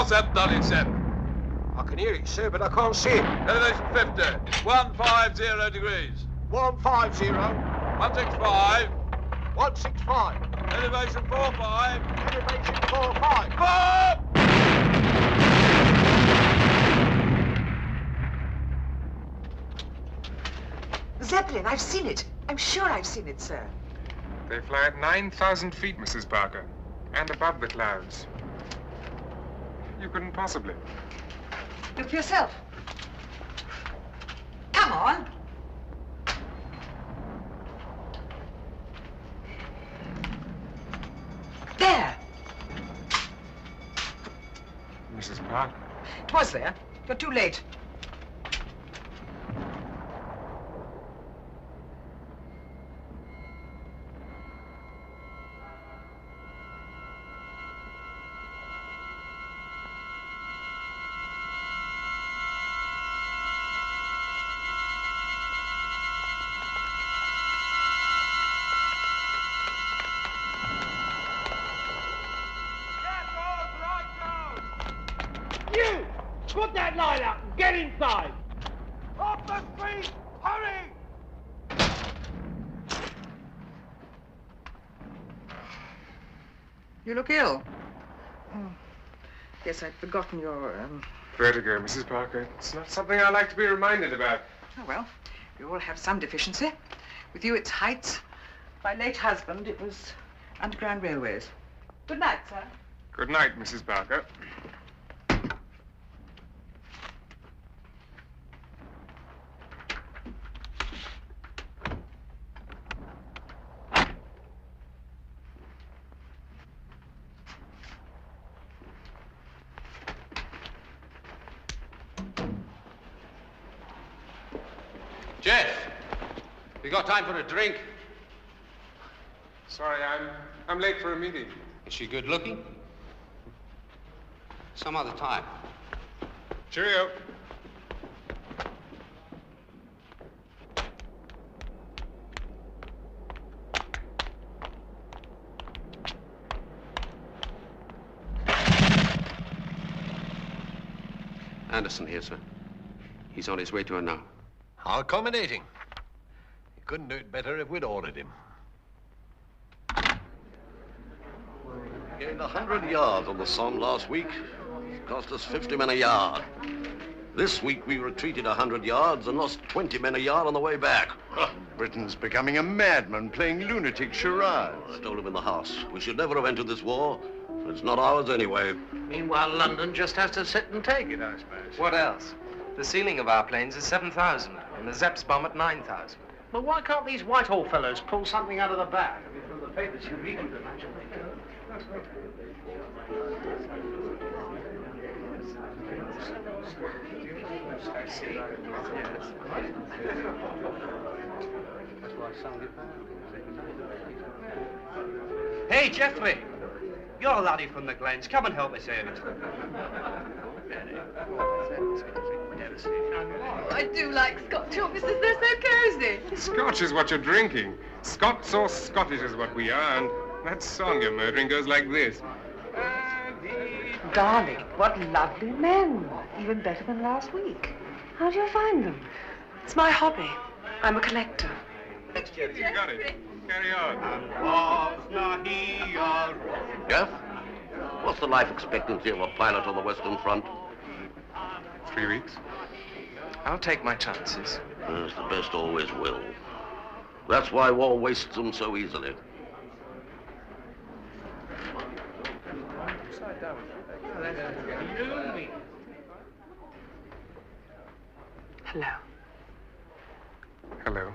How's that done it, Seb? I can hear it, sir, but I can't see it. Elevation 50. It's 150 degrees. 150. 165. 165. Elevation 45. Elevation 45. Up! Zeppelin, I've seen it. I'm sure I've seen it, sir. They fly at 9,000 feet, Mrs. Parker, and above the clouds. You couldn't possibly. Look for yourself. Come on. There. Mrs. Parker. It was there. You're too late. Put that light out and get inside! Off the street! Hurry! You look ill. Oh. Yes, I'd forgotten your, Vertigo, Mrs. Parker. It's not something I like to be reminded about. Oh, well, we all have some deficiency. With you, it's heights. My late husband, it was underground railways. Good night, sir. Good night, Mrs. Parker. Jeff, you got time for a drink? Sorry, I'm late for a meeting. Is she good looking? Some other time. Cheerio. Anderson here, sir. He's on his way to her now. How accommodating. He couldn't do it better if we'd ordered him. Gained 100 yards on the Somme last week. Cost us 50 men a yard. This week we retreated 100 yards and lost 20 men a yard on the way back. Britain's becoming a madman playing lunatic charades. I told him in the House, we should never have entered this war. It's not ours anyway. Meanwhile, London just has to sit and take it, I suppose. What else? The ceiling of our planes is 7,000, and the Zeps bomb at 9,000. But why can't these Whitehall fellows pull something out of the bag? I mean, from the papers you read, you'd imagine they could. Hey, Geoffrey! You're a laddie from the Glens. Come and help me save it. I do like Scotch officers. They're so cosy. Scotch is what you're drinking. Scots or Scottish is what we are, and that song you're murdering goes like this. Darling, what lovely men. Even better than last week. How do you find them? It's my hobby. I'm a collector. You got it. Carry on. Jeff, what's the life expectancy of a pilot on the Western Front? 3 weeks. I'll take my chances. Yes, the best always will. That's why war wastes them so easily. Hello. Hello.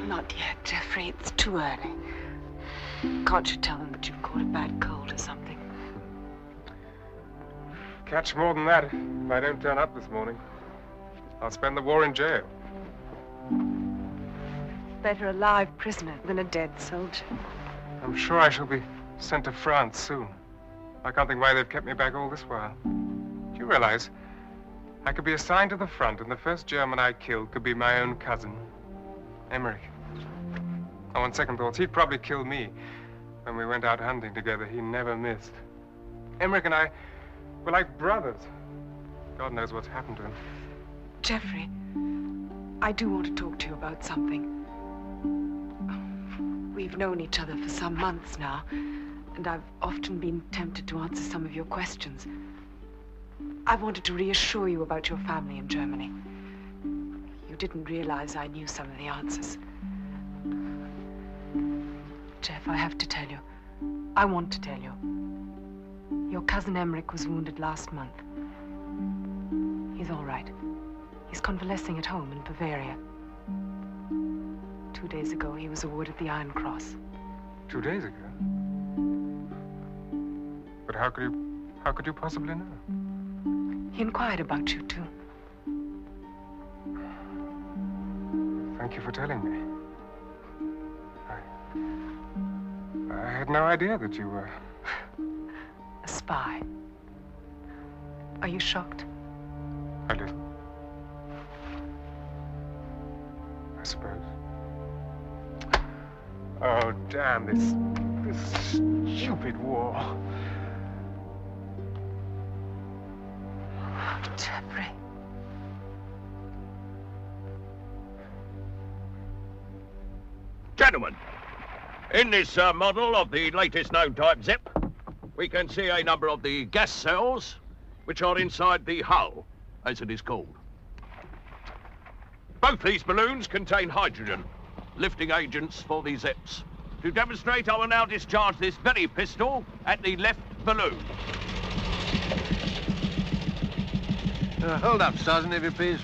Not yet, Geoffrey. It's too early. Can't you tell them that you've caught a bad cold or something? Catch more than that if I don't turn up this morning. I'll spend the war in jail. Better a live prisoner than a dead soldier. I'm sure I shall be sent to France soon. I can't think why they've kept me back all this while. Do you realize I could be assigned to the front and the first German I killed could be my own cousin, Emmerich. Oh, on second thoughts, he'd probably kill me. When we went out hunting together, he never missed. Emmerich and I were like brothers. God knows what's happened to him. Geoffrey, I do want to talk to you about something. We've known each other for some months now, and I've often been tempted to answer some of your questions. I wanted to reassure you about your family in Germany. You didn't realize I knew some of the answers. Jeff, I have to tell you. I want to tell you. Your cousin Emmerich was wounded last month. He's all right. He's convalescing at home in Bavaria. 2 days ago, he was awarded the Iron Cross. 2 days ago? But how could you possibly know? He inquired about you, too. Thank you for telling me. I had no idea that you were... A spy. Are you shocked? A little. I suppose. Oh, damn this stupid war. Geoffrey. Gentlemen, in this model of the latest known type Zepp, we can see a number of the gas cells which are inside the hull, as it is called. Both these balloons contain hydrogen, lifting agents for the Zepps. To demonstrate, I will now discharge this very pistol at the left balloon. Hold up, Sergeant, if you please.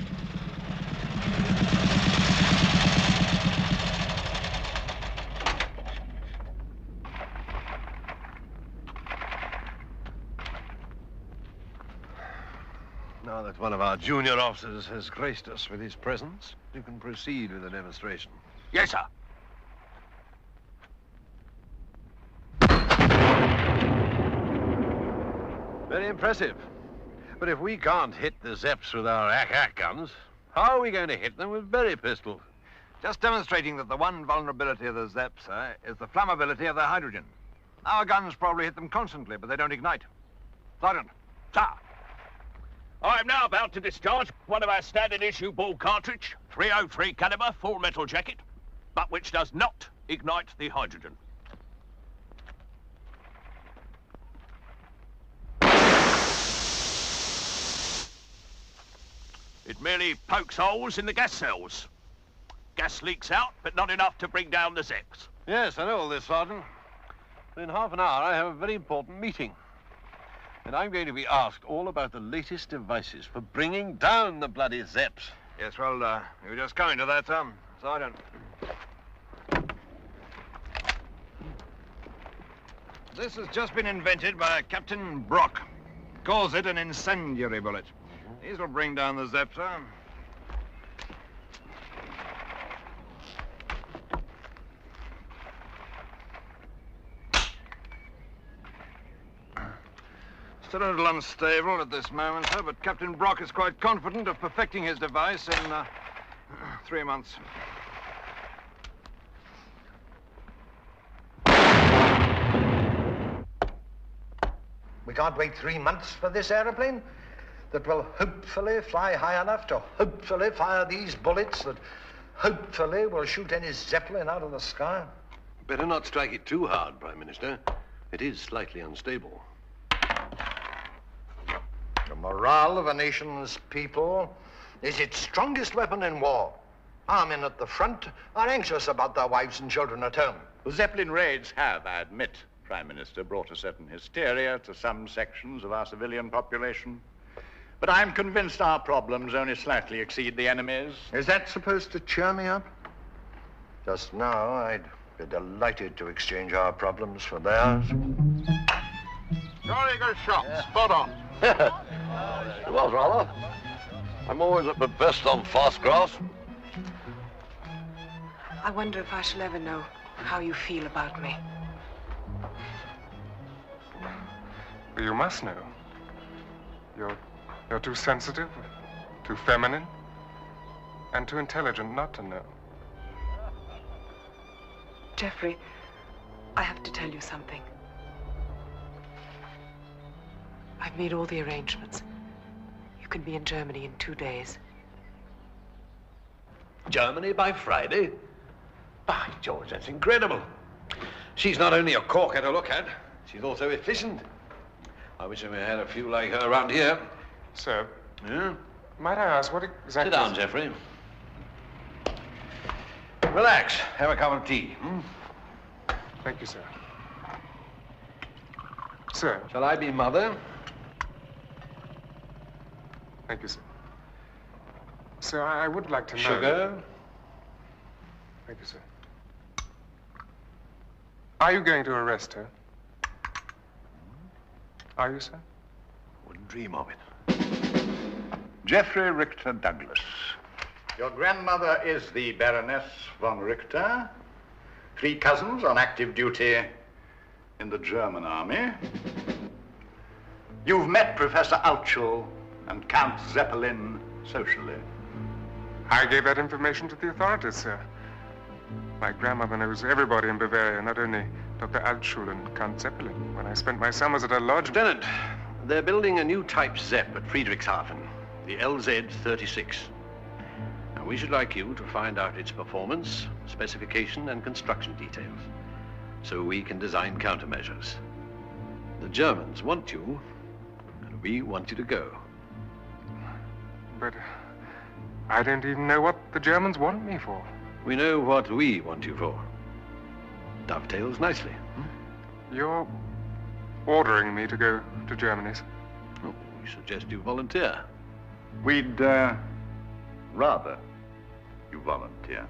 Now that one of our junior officers has graced us with his presence, you can proceed with the demonstration. Yes, sir. Very impressive. But if we can't hit the Zepps with our ack-ack guns, how are we going to hit them with berry pistols? Just demonstrating that the one vulnerability of the Zepps, sir, is the flammability of their hydrogen. Our guns probably hit them constantly, but they don't ignite. Sergeant. Sir. I am now about to discharge one of our standard issue ball cartridge, .303 caliber, full metal jacket, but which does not ignite the hydrogen. It merely pokes holes in the gas cells. Gas leaks out, but not enough to bring down the Zepps. Yes, I know all this, Sergeant. But in half an hour, I have a very important meeting. And I'm going to be asked all about the latest devices for bringing down the bloody Zepps. Yes, well, you were just coming to that, Sergeant. This has just been invented by Captain Brock. Calls it an incendiary bullet. These will bring down the Zepps, sir. Still a little unstable at this moment, sir, but Captain Brock is quite confident of perfecting his device in 3 months. We can't wait 3 months for this aeroplane that will hopefully fly high enough to hopefully fire these bullets that hopefully will shoot any Zeppelin out of the sky. Better not strike it too hard, Prime Minister. It is slightly unstable. The morale of a nation's people is its strongest weapon in war. Our men at the front are anxious about their wives and children at home. The Zeppelin raids have, I admit, Prime Minister, brought a certain hysteria to some sections of our civilian population. But I'm convinced our problems only slightly exceed the enemy's. Is that supposed to cheer me up? Just now, I'd be delighted to exchange our problems for theirs. Jolly good shot. Spot on. It was rather. I'm always at my best on fast grass. I wonder if I shall ever know how you feel about me. But you must know. You're too sensitive, too feminine, and too intelligent not to know. Geoffrey, I have to tell you something. I've made all the arrangements. You can be in Germany in 2 days. Germany by Friday? By George, that's incredible. She's not only a corker to look at, she's also efficient. I wish we had a few like her around here. Sir? Yeah? Might I ask what exactly... Sit down, Geoffrey. Relax. Have a cup of tea. Thank you, sir. Sir? Shall I be mother? Thank you, sir. Sir, I would like to know... Sugar? Thank you, sir. Are you going to arrest her? Are you, sir? Wouldn't dream of it. Geoffrey Richter-Douglas. Your grandmother is the Baroness von Richter. 3 cousins on active duty in the German army. You've met Professor Alto and Count Zeppelin socially. I gave that information to the authorities, sir. My grandmother knows everybody in Bavaria, not only Dr. Altschul and Count Zeppelin. When I spent my summers at her lodge... Lieutenant, they're building a new type Zepp at Friedrichshafen, the LZ-36. Now, we should like you to find out its performance, specification, and construction details, so we can design countermeasures. The Germans want you, and we want you to go. But I don't even know what the Germans want me for. We know what we want you for. Dovetails nicely. You're ordering me to go to Germany, sir? Oh, we suggest you volunteer. We'd rather you volunteer.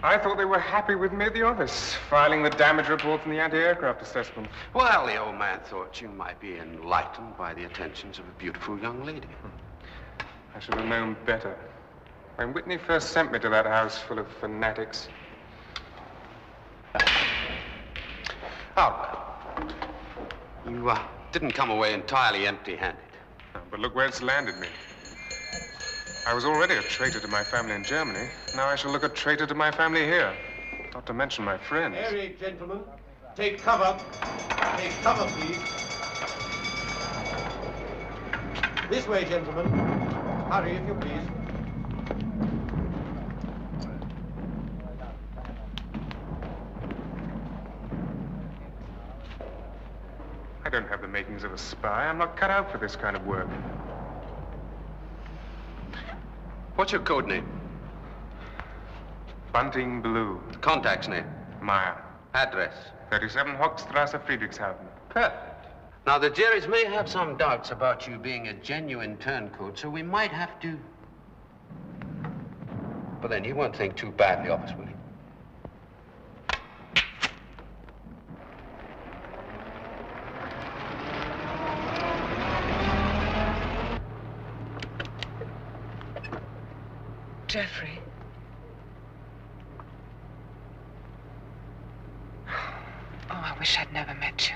I thought they were happy with me at the office, filing the damage report and the anti-aircraft assessment. Well, the old man thought you might be enlightened by the attentions of a beautiful young lady. I should have known better. When Whitney first sent me to that house full of fanatics. Oh, you didn't come away entirely empty-handed. But look where it's landed me. I was already a traitor to my family in Germany. Now I shall look a traitor to my family here. Not to mention my friends. Harry, gentlemen, take cover. Take cover, please. This way, gentlemen. Hurry, if you please. I don't have the makings of a spy. I'm not cut out for this kind of work. What's your code name? Bunting Blue. Contact's name? Maior. Address? 37 Hochstrasse, Friedrichshafen. Perfect. Now, the Jerrys may have some doubts about you being a genuine turncoat, so we might have to... But then you won't think too badly of us, will you? Geoffrey. Oh, I wish I'd never met you.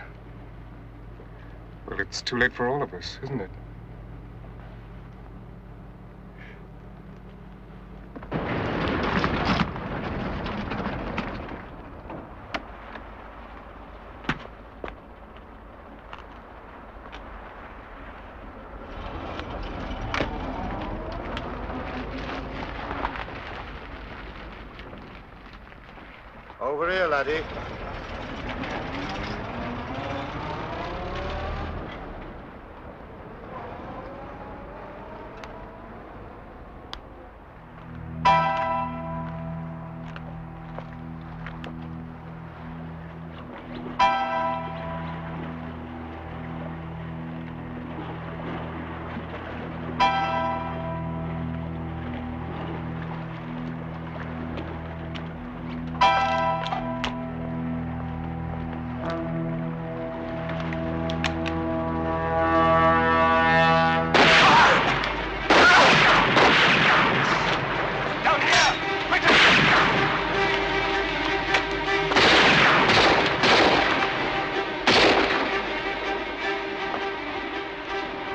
Well, it's too late for all of us, isn't it? Over here, laddie.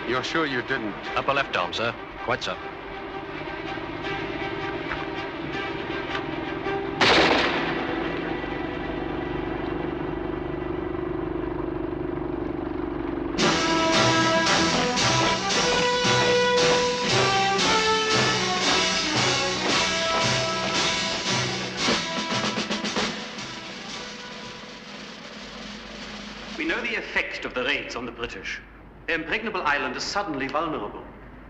You're sure you didn't? Upper left arm, sir. Quite so. We know the effect of the raids on the British. The impregnable island is suddenly vulnerable.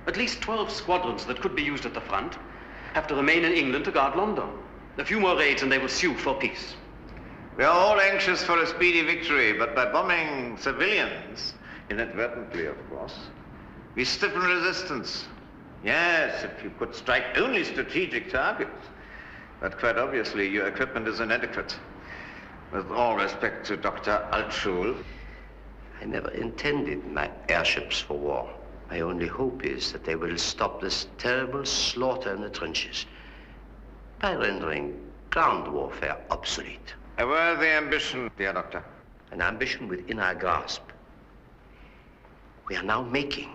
At least 12 squadrons that could be used at the front have to remain in England to guard London. A few more raids and they will sue for peace. We are all anxious for a speedy victory, but by bombing civilians, inadvertently of course, we stiffen resistance. Yes, if you could strike only strategic targets. But quite obviously your equipment is inadequate. With all respect to Dr. Altschul, I never intended my airships for war. My only hope is that they will stop this terrible slaughter in the trenches by rendering ground warfare obsolete. A worthy ambition, dear Doctor. An ambition within our grasp. We are now making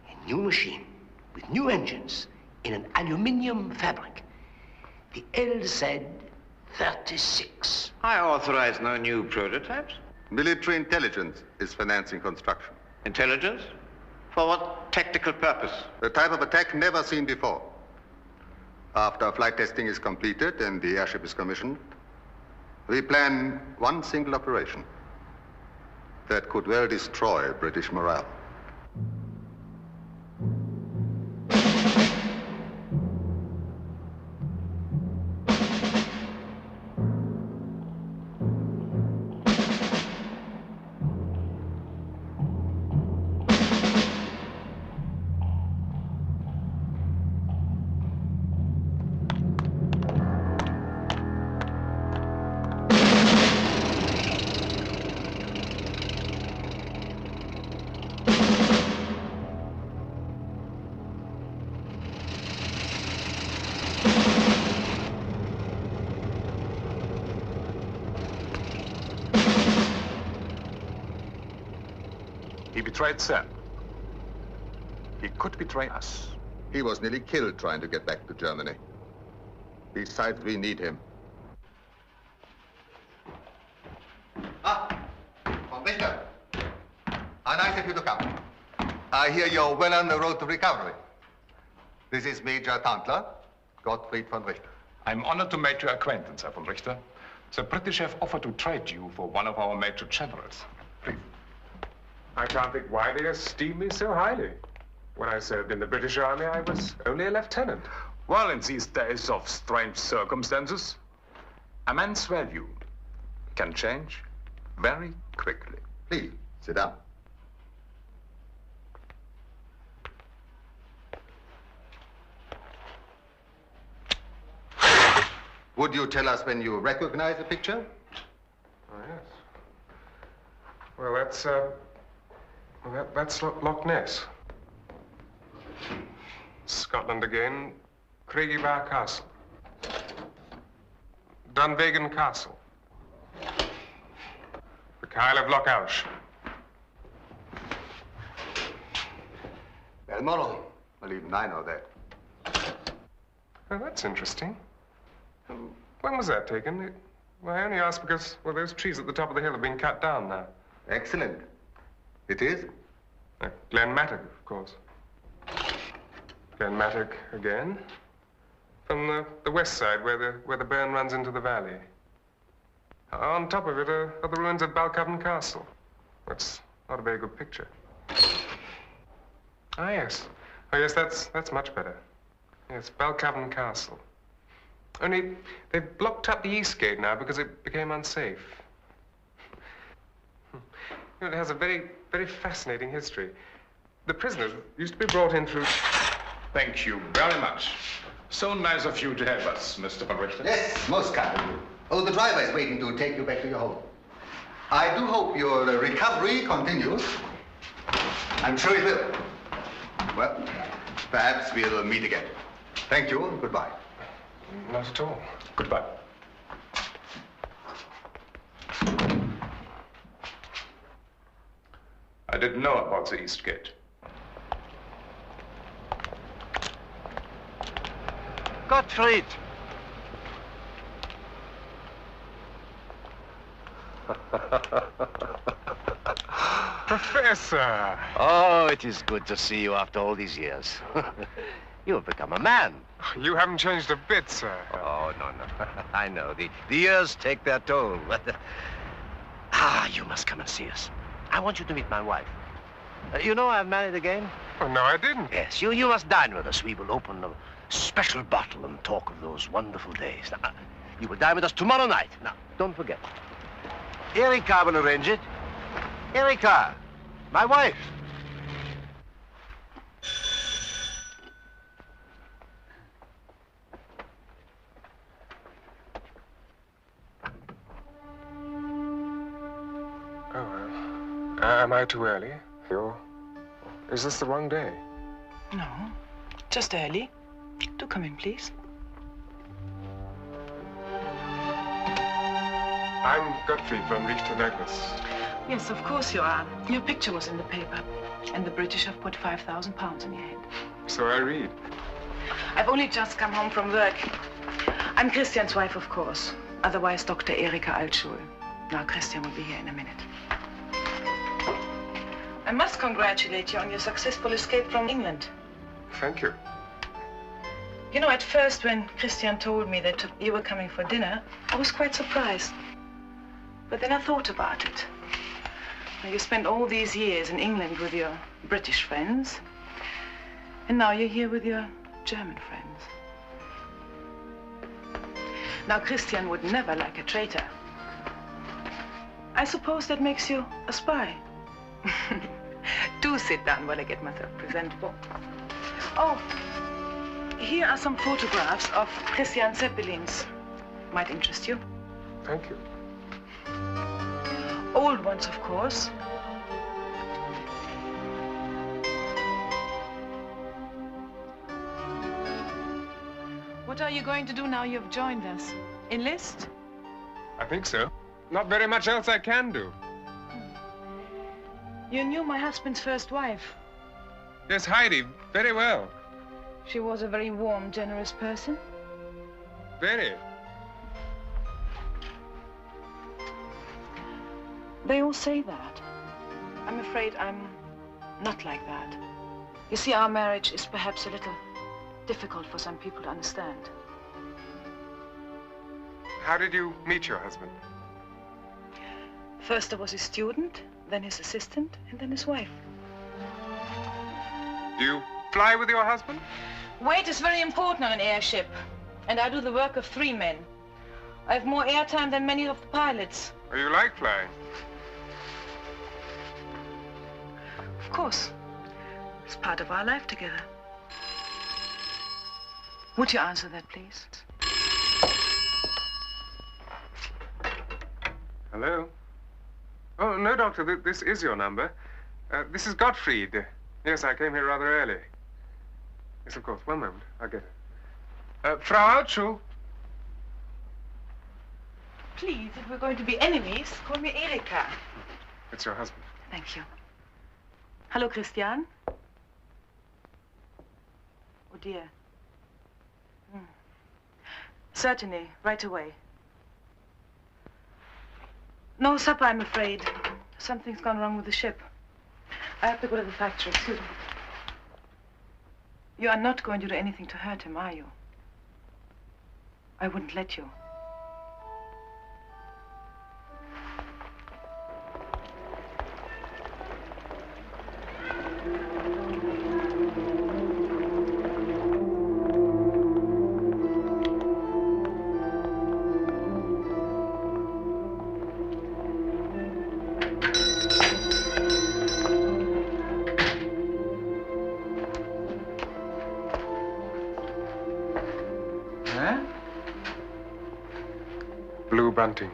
a new machine with new engines in an aluminium fabric. The LZ-36. I authorize no new prototypes. Military intelligence is financing construction. Intelligence? For what tactical purpose? The type of attack never seen before. After flight testing is completed and the airship is commissioned, we plan one single operation that could well destroy British morale. He betrayed Sam. He could betray us. He was nearly killed trying to get back to Germany. Besides, we need him. Von Richter. How nice of you to come. I hear you're well on the road to recovery. This is Major Tantler, Geoffrey von Richter. I'm honored to make your acquaintance, Herr von Richter. The British have offered to trade you for one of our major generals. Please. I can't think why they esteem me so highly. When I served in the British Army, I was only a lieutenant. Well, in these days of strange circumstances, a man's value can change very quickly. Please, sit down. Would you tell us when you recognize the picture? Oh, yes. Well, that's Loch Ness. Scotland again, Craigiebar Castle. Dunvegan Castle. The Kyle of Loch Oush. Balmoral. Well, even I know that. Oh, that's interesting. When was that taken? Well, I only asked because, well, those trees at the top of the hill have been cut down now. Excellent. It is? Glenmattock, of course. Glenmattock again. From the west side, where the burn runs into the valley. On top of it are the ruins of Balcoven Castle. That's not a very good picture. Ah, yes. Oh, yes, that's much better. Yes, Balcoven Castle. Only they've blocked up the east gate now because it became unsafe. You know, it has a very, very fascinating history. The prisoners used to be brought in through... Thank you very much. So nice of you to help us, Mr. von Richter. Yes, most kind of you. Oh, the driver is waiting to take you back to your home. I do hope your recovery continues. I'm sure it will. Well, perhaps we'll meet again. Thank you and goodbye. Not at all. Goodbye. I didn't know about the East Gate. Gottfried! Professor! Oh, it is good to see you after all these years. You have become a man. You haven't changed a bit, sir. Oh, no. I know. The years take their toll. You must come and see us. I want you to meet my wife. You know I'm married again? Oh, no, I didn't. Yes, you must dine with us. We will open a special bottle and talk of those wonderful days. Now, you will dine with us tomorrow night. Now, don't forget. Erika will arrange it. Erika, my wife. Am I too early? Is this the wrong day? No, just early. Do come in, please. I'm Geoffrey von Richter-Douglas. Yes, of course you are. Your picture was in the paper. And the British have put £5,000 in your head. So I read. I've only just come home from work. I'm Christian's wife, of course. Otherwise, Dr. Erika Altschul. Now, Christian will be here in a minute. I must congratulate you on your successful escape from England. Thank you. You know, at first, when Christian told me that you were coming for dinner, I was quite surprised. But then I thought about it. Now, you spent all these years in England with your British friends, and now you're here with your German friends. Now, Christian would never like a traitor. I suppose that makes you a spy. Do sit down while I get myself presentable. Oh, here are some photographs of Christian Zeppelins. Might interest you. Thank you. Old ones, of course. What are you going to do now you've joined us? Enlist? I think so. Not very much else I can do. You knew my husband's first wife. Yes, Heidi, very well. She was a very warm, generous person. Very. They all say that. I'm afraid I'm not like that. You see, our marriage is perhaps a little difficult for some people to understand. How did you meet your husband? First I was his student, then his assistant, and then his wife. Do you fly with your husband? Weight is very important on an airship, and I do the work of 3 men. I have more airtime than many of the pilots. Oh, you like flying? Of course. It's part of our life together. Would you answer that, please? Hello? Oh, no, Doctor, this is your number. This is Gottfried. Yes, I came here rather early. Yes, of course. One moment. I'll get it. Frau Altschul. Please, if we're going to be enemies, call me Erika. It's your husband. Thank you. Hello, Christian. Oh, dear. Certainly, right away. No supper, I'm afraid. Something's gone wrong with the ship. I have to go to the factory. Excuse me. You are not going to do anything to hurt him, are you? I wouldn't let you. Blue bunting.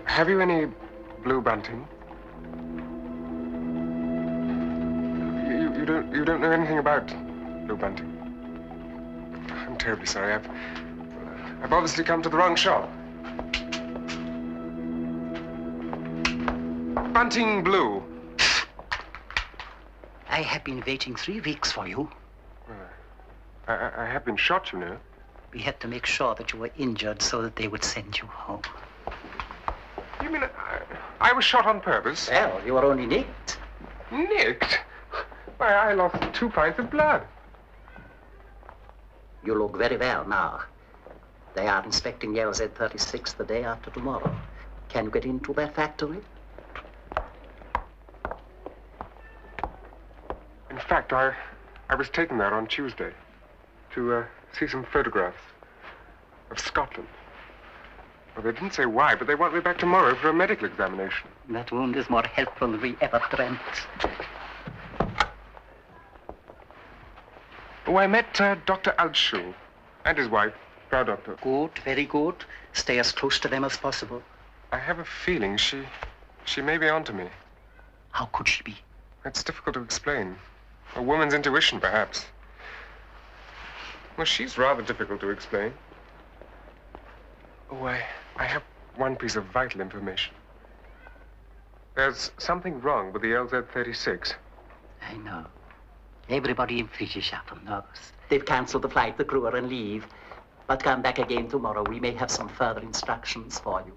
Have you any blue bunting? You don't know anything about blue bunting? I'm terribly sorry. I've obviously come to the wrong shop. Bunting blue. I have been waiting 3 weeks for you. I have been shot, you know. We had to make sure that you were injured so that they would send you home. You mean I was shot on purpose? Well, you were only nicked. Nicked? Why, I lost 2 pints of blood. You look very well now. They are inspecting the LZ-36 the day after tomorrow. Can you get into their factory? In fact, I was taken there on Tuesday to see some photographs of Scotland. Well, they didn't say why, but they want me back tomorrow for a medical examination. That wound is more helpful than we ever dreamt. Oh, I met Dr. Altschul and his wife, Frau Doctor. Good, very good. Stay as close to them as possible. I have a feeling she may be onto me. How could she be? It's difficult to explain. A woman's intuition, perhaps. Well, she's rather difficult to explain. Oh, I have one piece of vital information. There's something wrong with the LZ-36. I know. Everybody in Friedrichshafen knows. They've cancelled the flight, the crew are on leave. But come back again tomorrow. We may have some further instructions for you.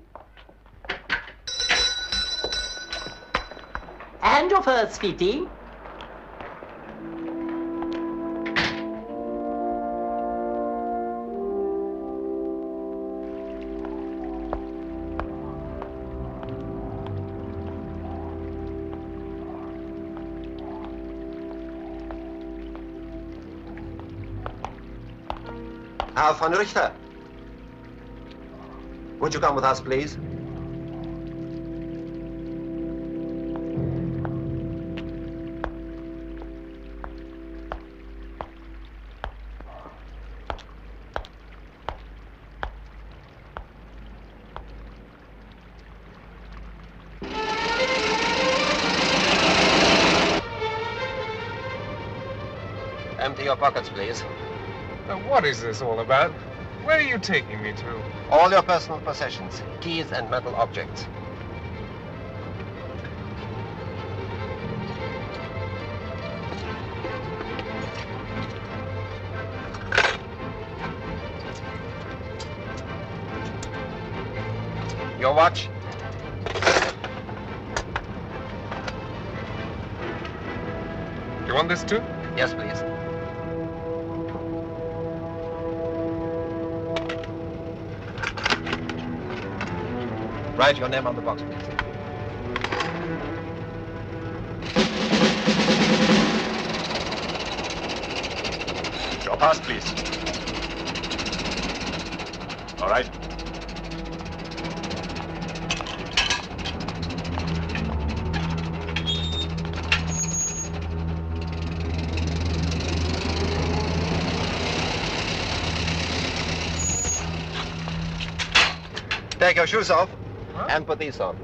And your first fitting. Herr von Richter, would you come with us, please? Empty your pockets, please. Now, what is this all about? Where are you taking me to? All your personal possessions, keys and metal objects. Your watch. You want this too? Yes, please. Write your name on the box, please. Your pass, please. All right. Take your shoes off. And put these on.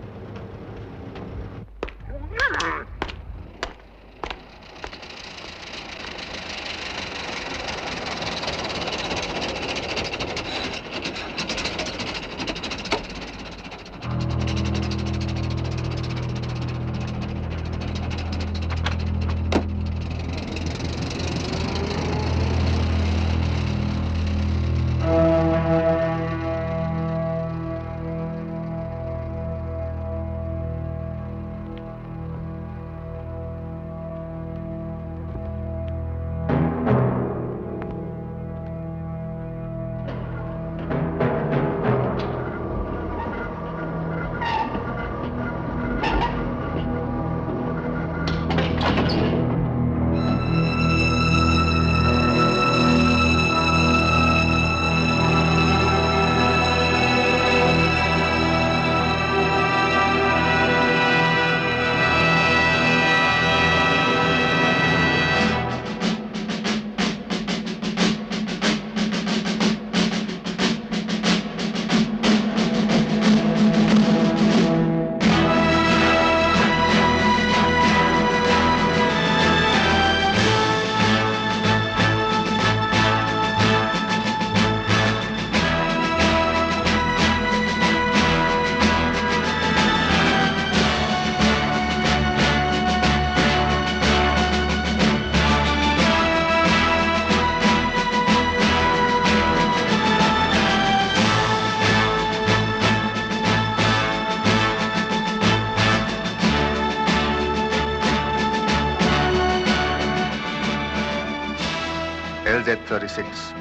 36.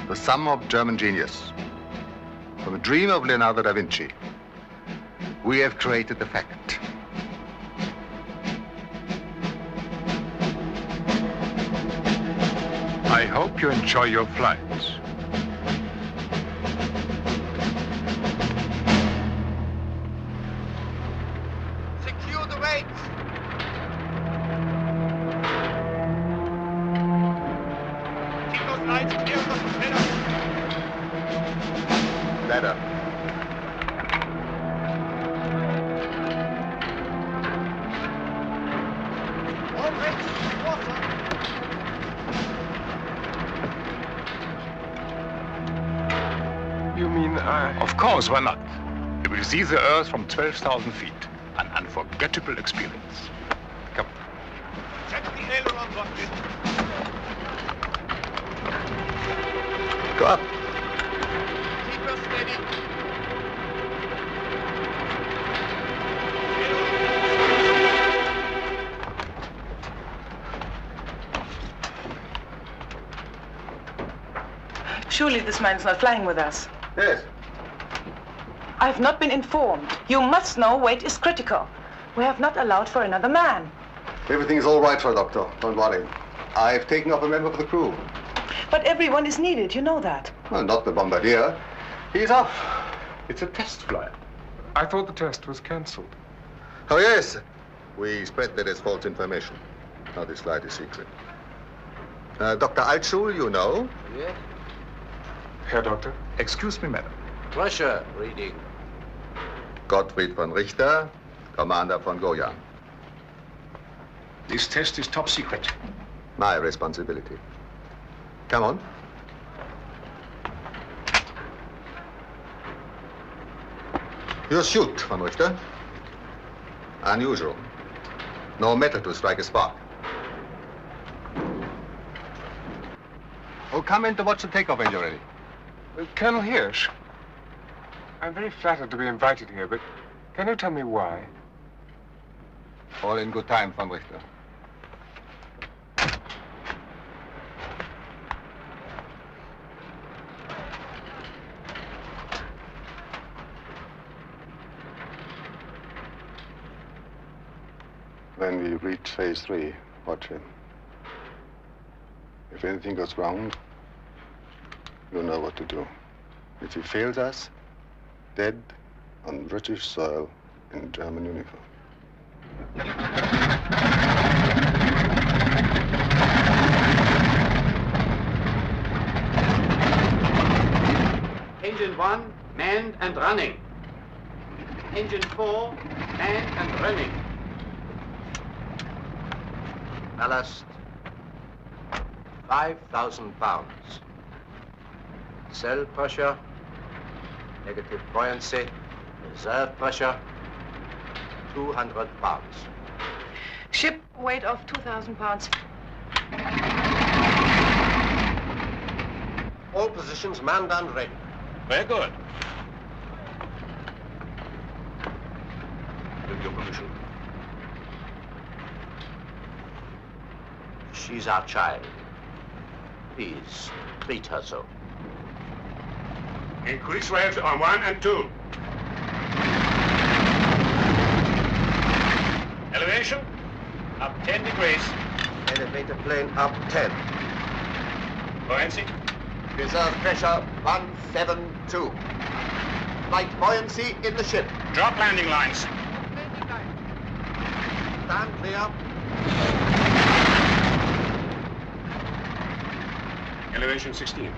The sum of German genius. From a dream of Leonardo da Vinci, we have created the fact. I hope you enjoy your flight. Secure the rates. Keep those lights clear of the propeller. Ladder. All rates, water. You mean Of course, why not? You will see the Earth from 12,000 feet. An unforgettable experience. Come. Check the aileron bucket. Go up. Keep her steady. Surely this man's not flying with us. Yes. I've not been informed. You must know weight is critical. We have not allowed for another man. Everything is all right, Frau Doctor. Don't worry. I've taken off a member of the crew. But everyone is needed, you know that. Well, not the bombardier. He's off. It's a test flight. I thought the test was cancelled. Oh, yes. We spread that as false information. Now this flight is secret. Dr. Altschul, you know. Yes? Herr Doctor? Excuse me, madam. Russia reading. Geoffrey von Richter, commander von Guerra. This test is top secret. My responsibility. Come on. You shoot, von Richter. Unusual. No metal to strike a spark. Oh, come in to watch the takeoff when you're ready. Colonel Hirsch, I'm very flattered to be invited here, but can you tell me why? All in good time, von Richter. When we reach phase 3, watch him. If anything goes wrong, you know what to do. If he fails us, dead on British soil in German uniform. Engine 1, manned and running. Engine 4, manned and running. Ballast, 5,000 pounds. Cell pressure, negative buoyancy, reserve pressure, 200 pounds. Ship weight of 2,000 pounds. All positions manned and ready. Very good. With your permission. She's our child. Please, treat her so. Increase waves on 1 and 2. Elevation up 10 degrees. Elevator plane up 10. Buoyancy. Reserve pressure 172. Light buoyancy in the ship. Drop landing lines. Stand clear. Elevation 16.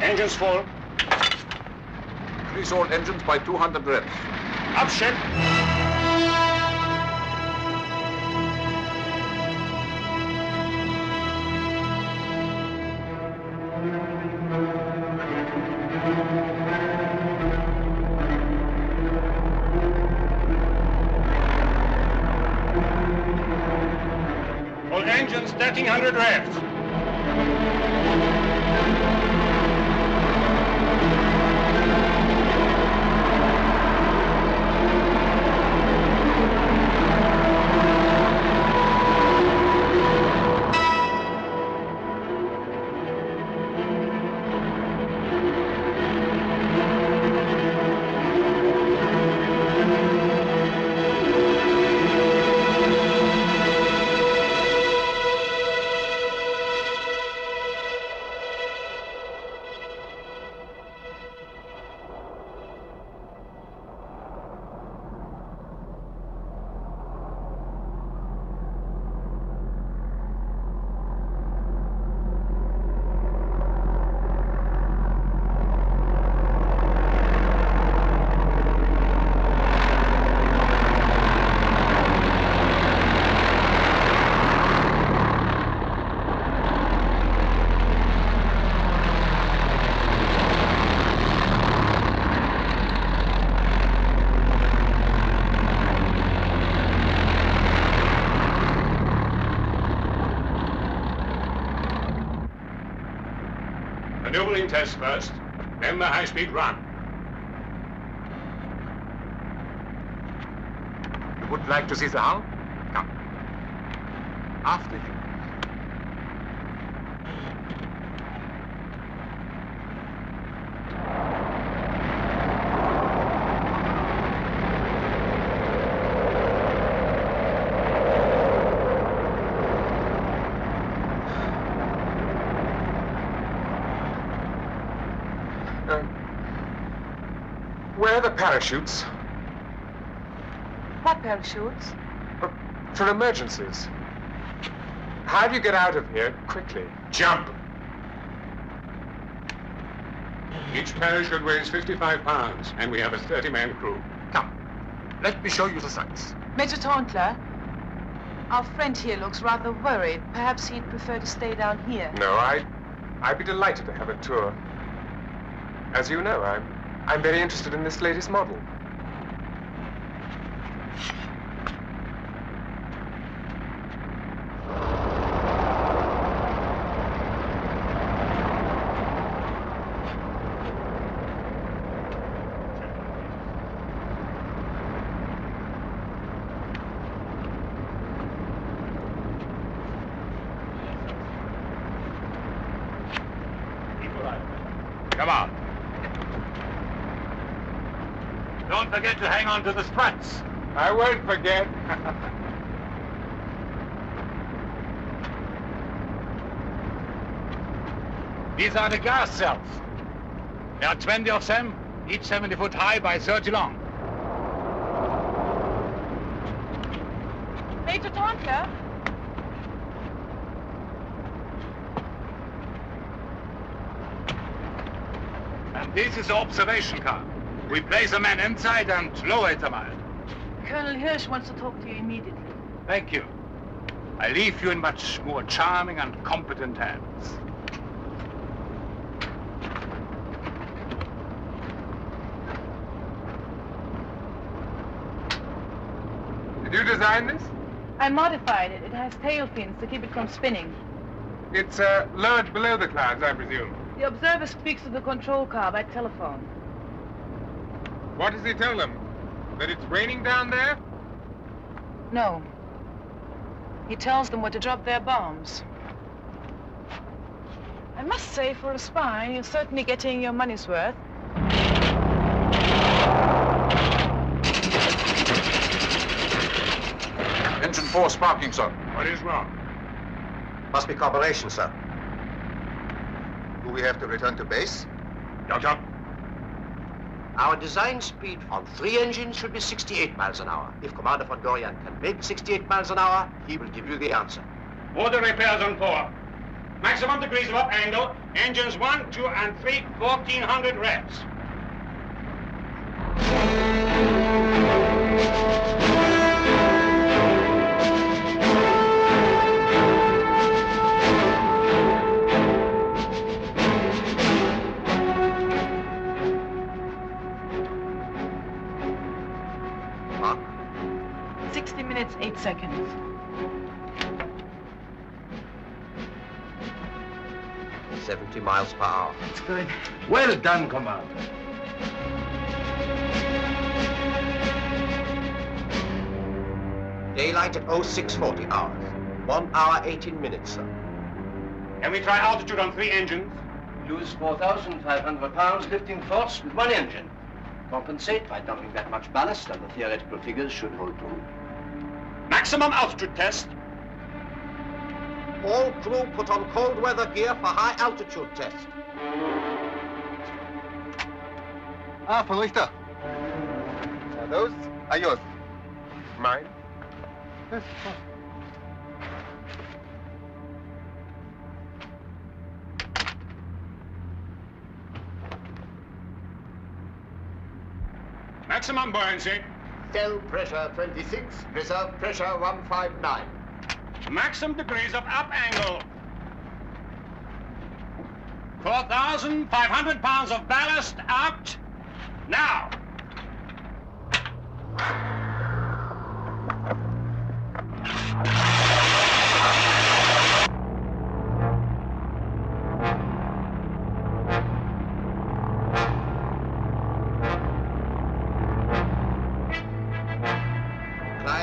Engines full. Increase all engines by 200 revs. Up ship. All engines 1,300 revs. speed test first, then the high-speed run. You would like to see the hull? Come. After you. Where are the parachutes? What parachutes? For emergencies. How do you get out of here quickly? Jump! Each parachute weighs 55 pounds, and we have a 30-man crew. Come, let me show you the sights. Major Tauntler, our friend here looks rather worried. Perhaps he'd prefer to stay down here. No, I'd be delighted to have a tour. As you know, I'm very interested in this latest model. Come on. Don't forget to hang on to the struts. I won't forget. These are the gas cells. There are 20 of them, each 70 foot high by 30 long. Major Tauntler? And this is the observation car. We place a man inside and lower it a mile. Colonel Hirsch wants to talk to you immediately. Thank you. I leave you in much more charming and competent hands. Did you design this? I modified it. It has tail fins to keep it from spinning. It's lowered below the clouds, I presume. The observer speaks to the control car by telephone. What does he tell them? That it's raining down there? No. He tells them where to drop their bombs. I must say, for a spy, you're certainly getting your money's worth. Engine 4 sparking, sir. What is wrong? Must be cooperation, sir. Do we have to return to base? Doctor? Our design speed on 3 engines should be 68 miles an hour. If Commander von Dorian can make 68 miles an hour, he will give you the answer. Order repairs on 4. Maximum degrees of up angle. Engines 1, 2, and 3, 1400 revs. Mark? 60 minutes, 8 seconds. $70 miles per hour. That's good. Well done, Commander. Daylight at 0640 hours. 1 hour, 18 minutes, sir. Can we try altitude on 3 engines? Lose 4,500 pounds lifting force with 1 engine. Compensate by dumping that much ballast, and the theoretical figures should hold true. Maximum altitude test. All crew put on cold weather gear for high altitude test. Von Richter. Now those are yours. Mine? Yes, of course. Maximum buoyancy. Cell pressure 26, reserve pressure 159. Maximum degrees of up angle. 4,500 pounds of ballast out. Now.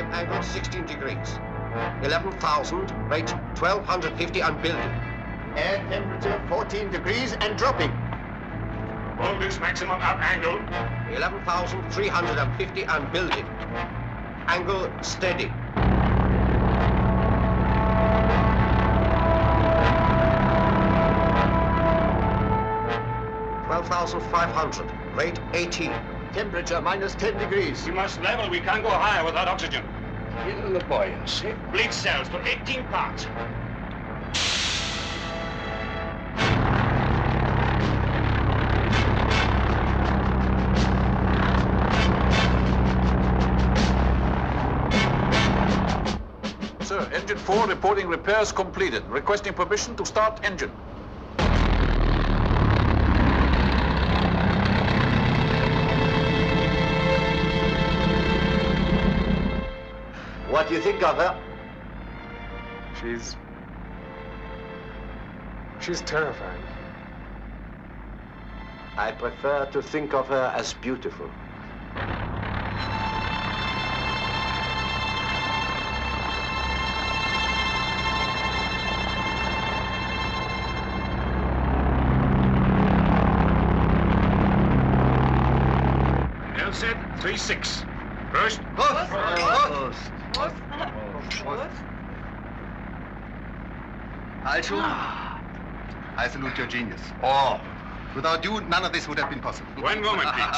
climb angle 16 degrees. 11,000, rate 1250 and building. Air temperature 14 degrees and dropping. Voltage maximum up angle. 11,350 and building. Angle steady. $12,500, rate 18. Temperature minus 10 degrees. We must level. We can't go higher without oxygen. Feel the buoyancy. Bleed cells to 18 parts. Sir, engine 4 reporting repairs completed. Requesting permission to start engine. What do you think of her? She's terrifying. I prefer to think of her as beautiful. LZ 36. First. Alto, I salute your genius. Oh. Without you, none of this would have been possible. One moment, please.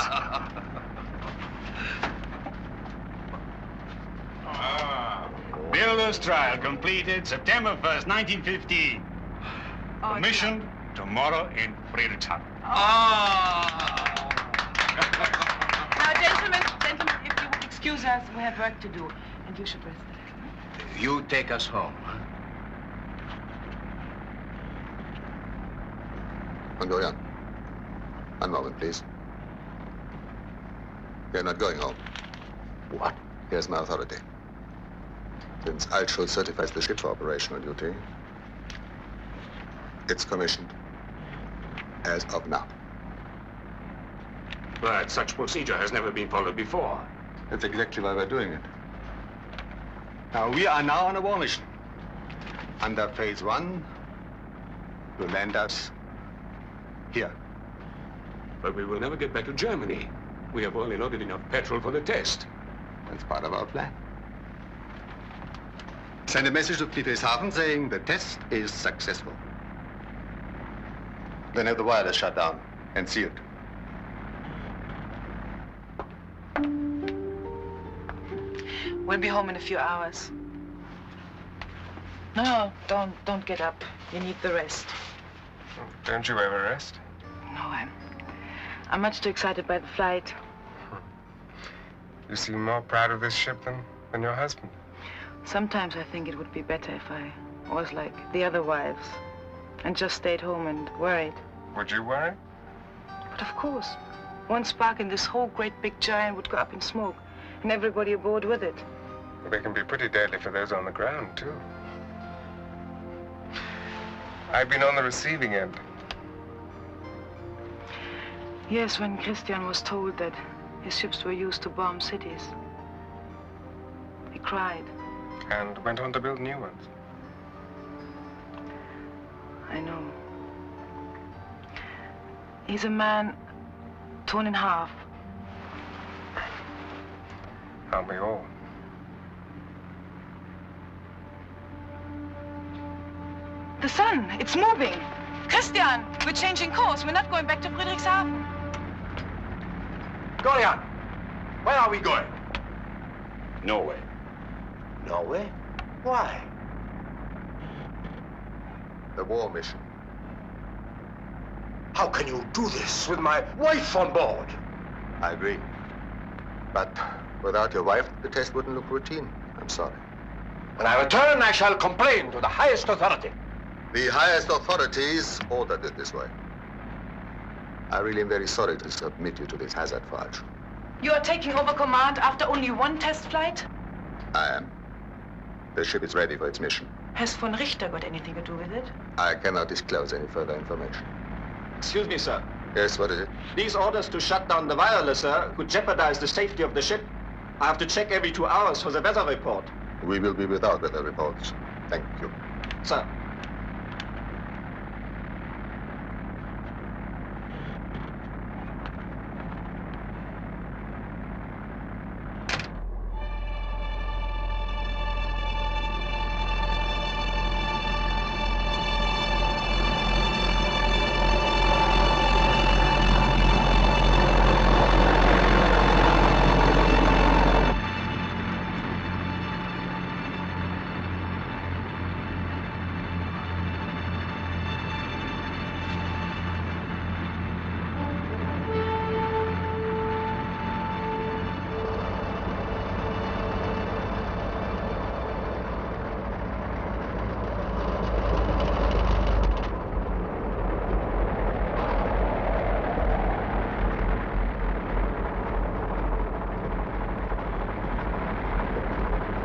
Builder's trial completed September 1st, 1915. Commissioned tomorrow in Friedrichshafen. Now, gentlemen, if you would excuse us, we have work to do, and you should rest. You take us home. Hungarian. One moment, please. You're not going home. What? Here's my authority. Since Alto certifies the ship for operational duty, it's commissioned as of now. But such procedure has never been followed before. That's exactly why we're doing it. Now, we are now on a war mission. Under phase 1, you land us here. But we will never get back to Germany. We have only loaded enough petrol for the test. That's part of our plan. Send a message to Friedrichshafen saying the test is successful. Then have the wireless shut down and sealed. We'll be home in a few hours. No, don't get up. You need the rest. Don't you ever rest? No, I'm much too excited by the flight. You seem more proud of this ship than your husband. Sometimes I think it would be better if I was like the other wives and just stayed home and worried. Would you worry? But of course. One spark and this whole great big giant would go up in smoke, and everybody aboard with it. Well, they can be pretty deadly for those on the ground, too. I've been on the receiving end. Yes, when Christian was told that his ships were used to bomb cities, he cried. And went on to build new ones. I know. He's a man torn in half. Aren't we all? The sun, it's moving. Christian, we're changing course. We're not going back to Friedrichshafen. Dorian, where are we going? Norway. Norway? Why? The war mission. How can you do this with my wife on board? I agree. But without your wife, the test wouldn't look routine. I'm sorry. When I return, I shall complain to the highest authority. The highest authorities ordered it this way. I really am very sorry to submit you to this hazard for Alto. You are taking over command after only one test flight? I am. The ship is ready for its mission. Has von Richter got anything to do with it? I cannot disclose any further information. Excuse me, sir. Yes, what is it? These orders to shut down the wireless, sir, could jeopardize the safety of the ship. I have to check every 2 hours for the weather report. We will be without weather reports. Thank you. Sir.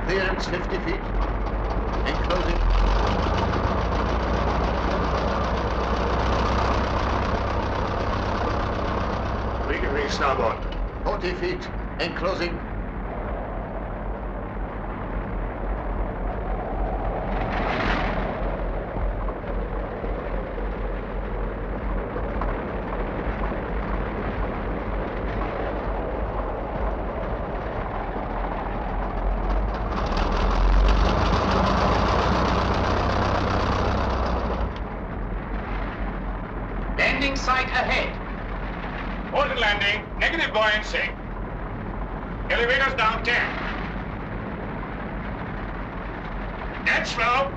Clearance 50 feet. Enclosing. 3 degrees starboard. 40 feet. Enclosing. Landing site ahead. Ordered landing. Negative buoyancy. Elevators down 10. Dead slow.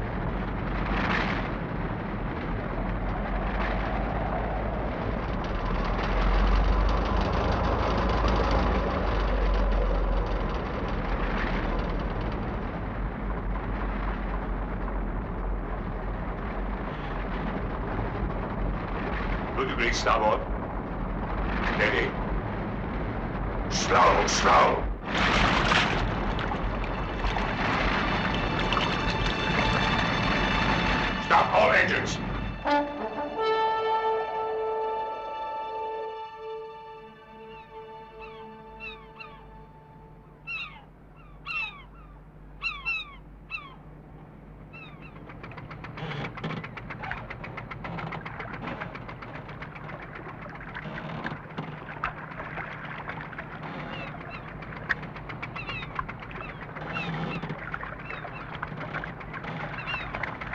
Starboard. Steady. Slow, slow. Stop all engines.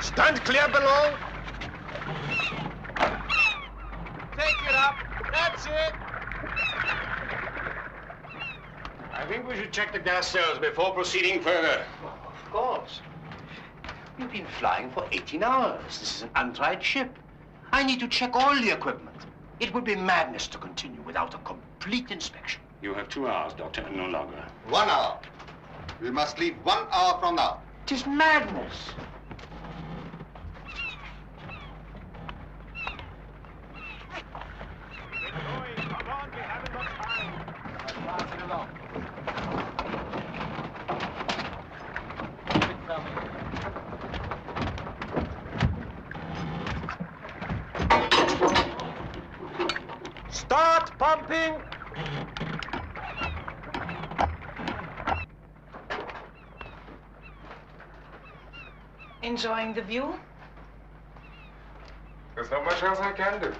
Stand clear below. Take it up. That's it. I think we should check the gas cells before proceeding further. Of course. We've been flying for 18 hours. This is an untried ship. I need to check all the equipment. It would be madness to continue without a complete inspection. You have 2 hours, Doctor, and no longer. 1 hour. We must leave 1 hour from now. It is madness. Start pumping. Enjoying the view? There's not much else I can do.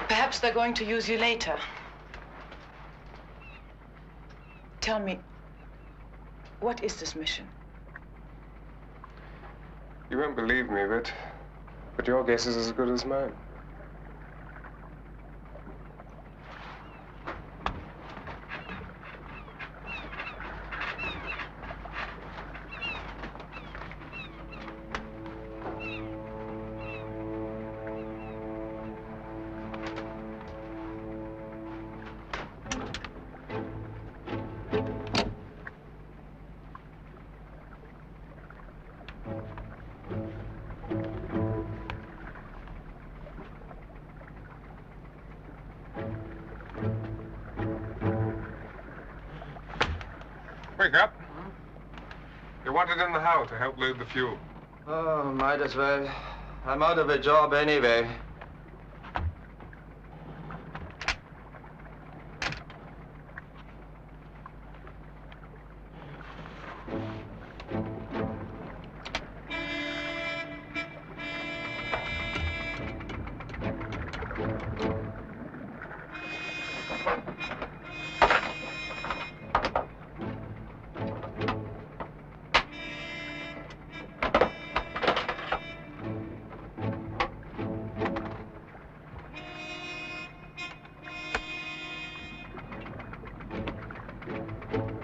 Perhaps they're going to use you later. Tell me, what is this mission? You won't believe me, but your guess is as good as mine. Wake up. You're wanted in the hull to help load the fuel. Oh, might as well. I'm out of a job anyway.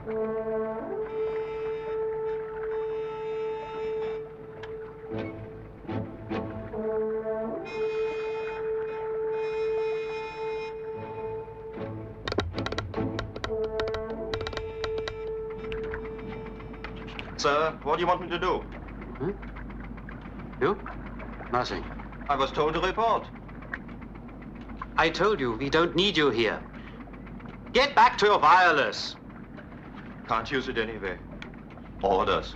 Sir, what do you want me to do? Hmm? You? Nothing. I was told to report. I told you, we don't need you here. Get back to your wireless. Can't use it anyway. Orders.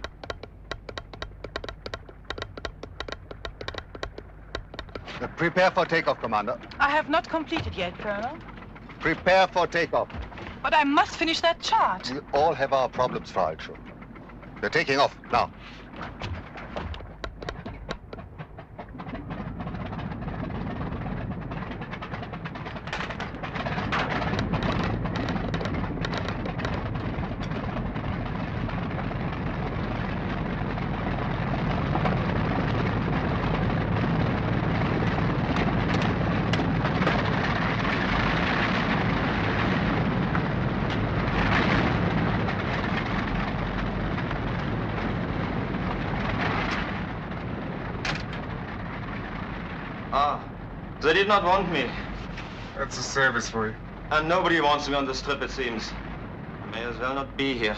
Prepare for takeoff, Commander. I have not completed yet, Colonel. Prepare for takeoff. But I must finish that chart. We all have our problems, Frau Altschul. They're taking off now. They did not want me. That's a service for you. And nobody wants me on this trip, it seems. I may as well not be here.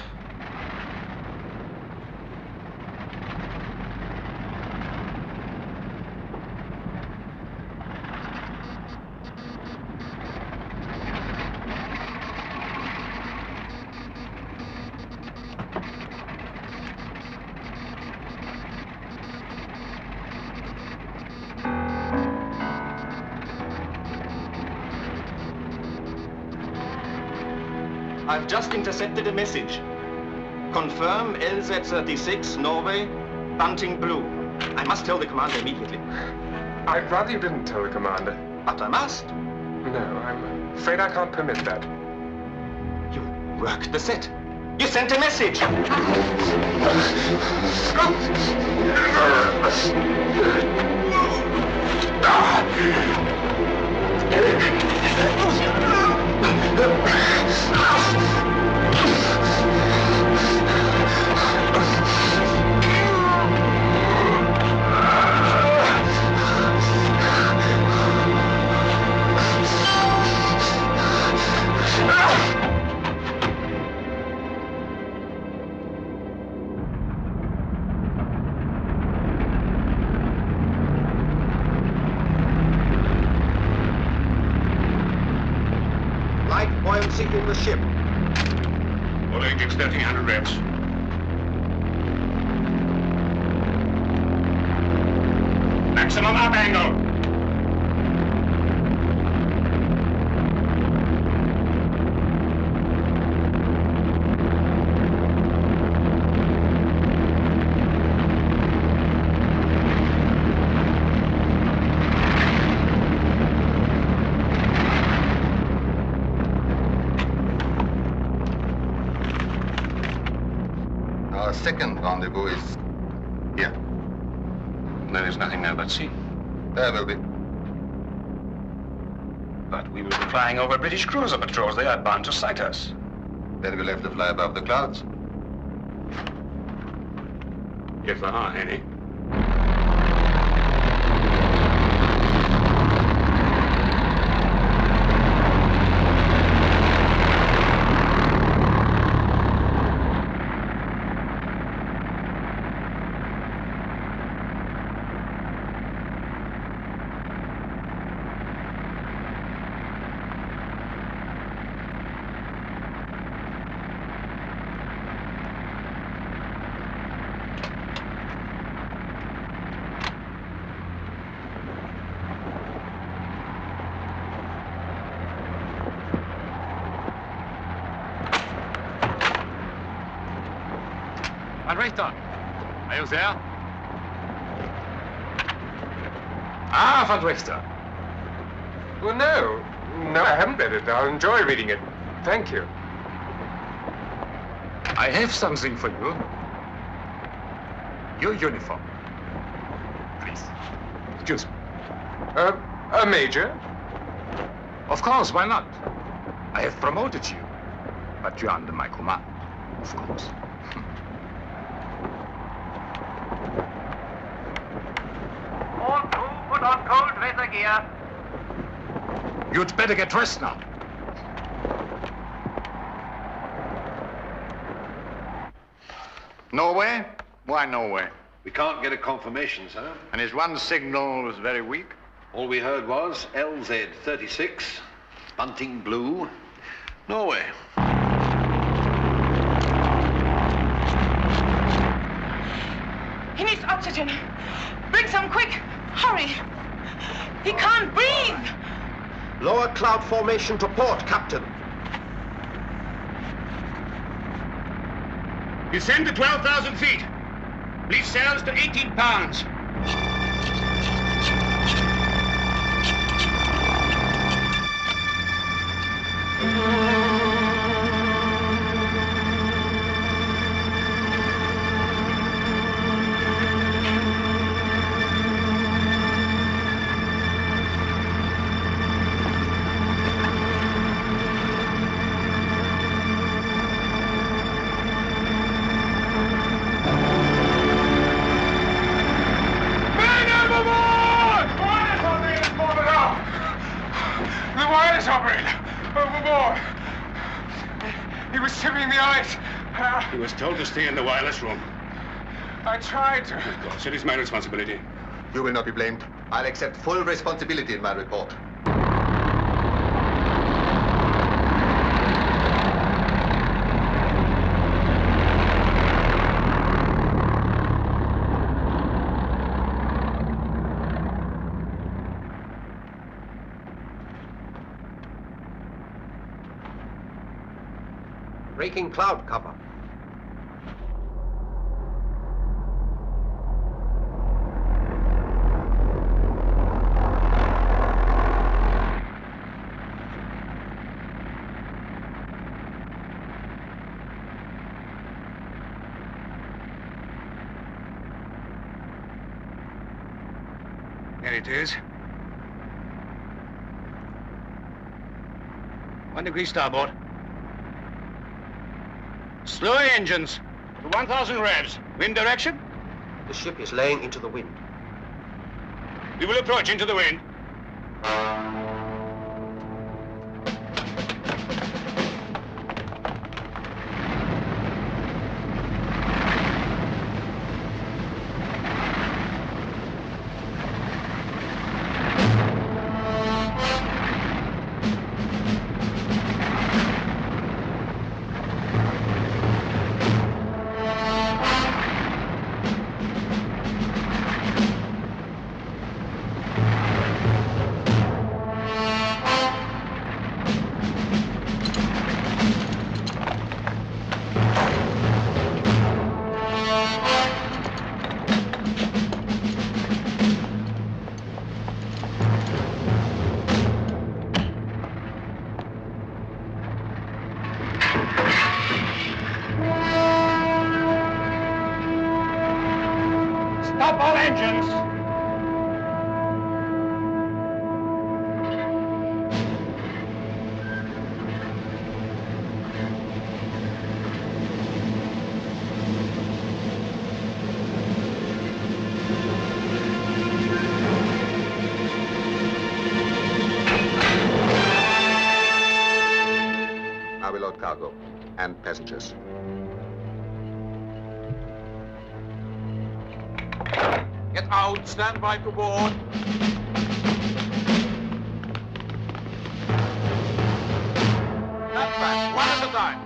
I've just intercepted a message. Confirm LZ-36, Norway, bunting blue. I must tell the commander immediately. I'd rather you didn't tell the commander. But I must. No, I'm afraid I can't permit that. You worked the set. You sent a message. Buoyancy in the ship. All engines 1300 reps. Maximum up angle. Second rendezvous is here. There is nothing there but sea. There will be. But we will be flying over British cruiser patrols. They are bound to sight us. Then we'll have to fly above the clouds. If there are any. Von Richter, are you there? Ah, Von Richter. Well, no, I haven't read it. I'll enjoy reading it. Thank you. I have something for you. Your uniform. Please. Excuse me. A major? Of course, why not? I have promoted you, but you're under my command. Of course. All crew, put on cold weather gear. You'd better get dressed now. Norway? Why Norway? We can't get a confirmation, sir. And his one signal was very weak? All we heard was LZ 36, bunting blue, Norway. He needs oxygen. Bring some quick. Hurry. He can't breathe. Lower cloud formation to port, Captain. Descend to 12,000 feet. Leave sails to 18 pounds. He was told to stay in the wireless room. I tried to. Of course, it is my responsibility. You will not be blamed. I'll accept full responsibility in my report. Breaking cloud cover. There it is. 1 degree starboard. Slow engines to 1,000 revs. Wind direction? The ship is laying into the wind. We will approach into the wind. Stop all engines! I will load cargo and passengers. Get out, stand by to board. Stand back, one at a time.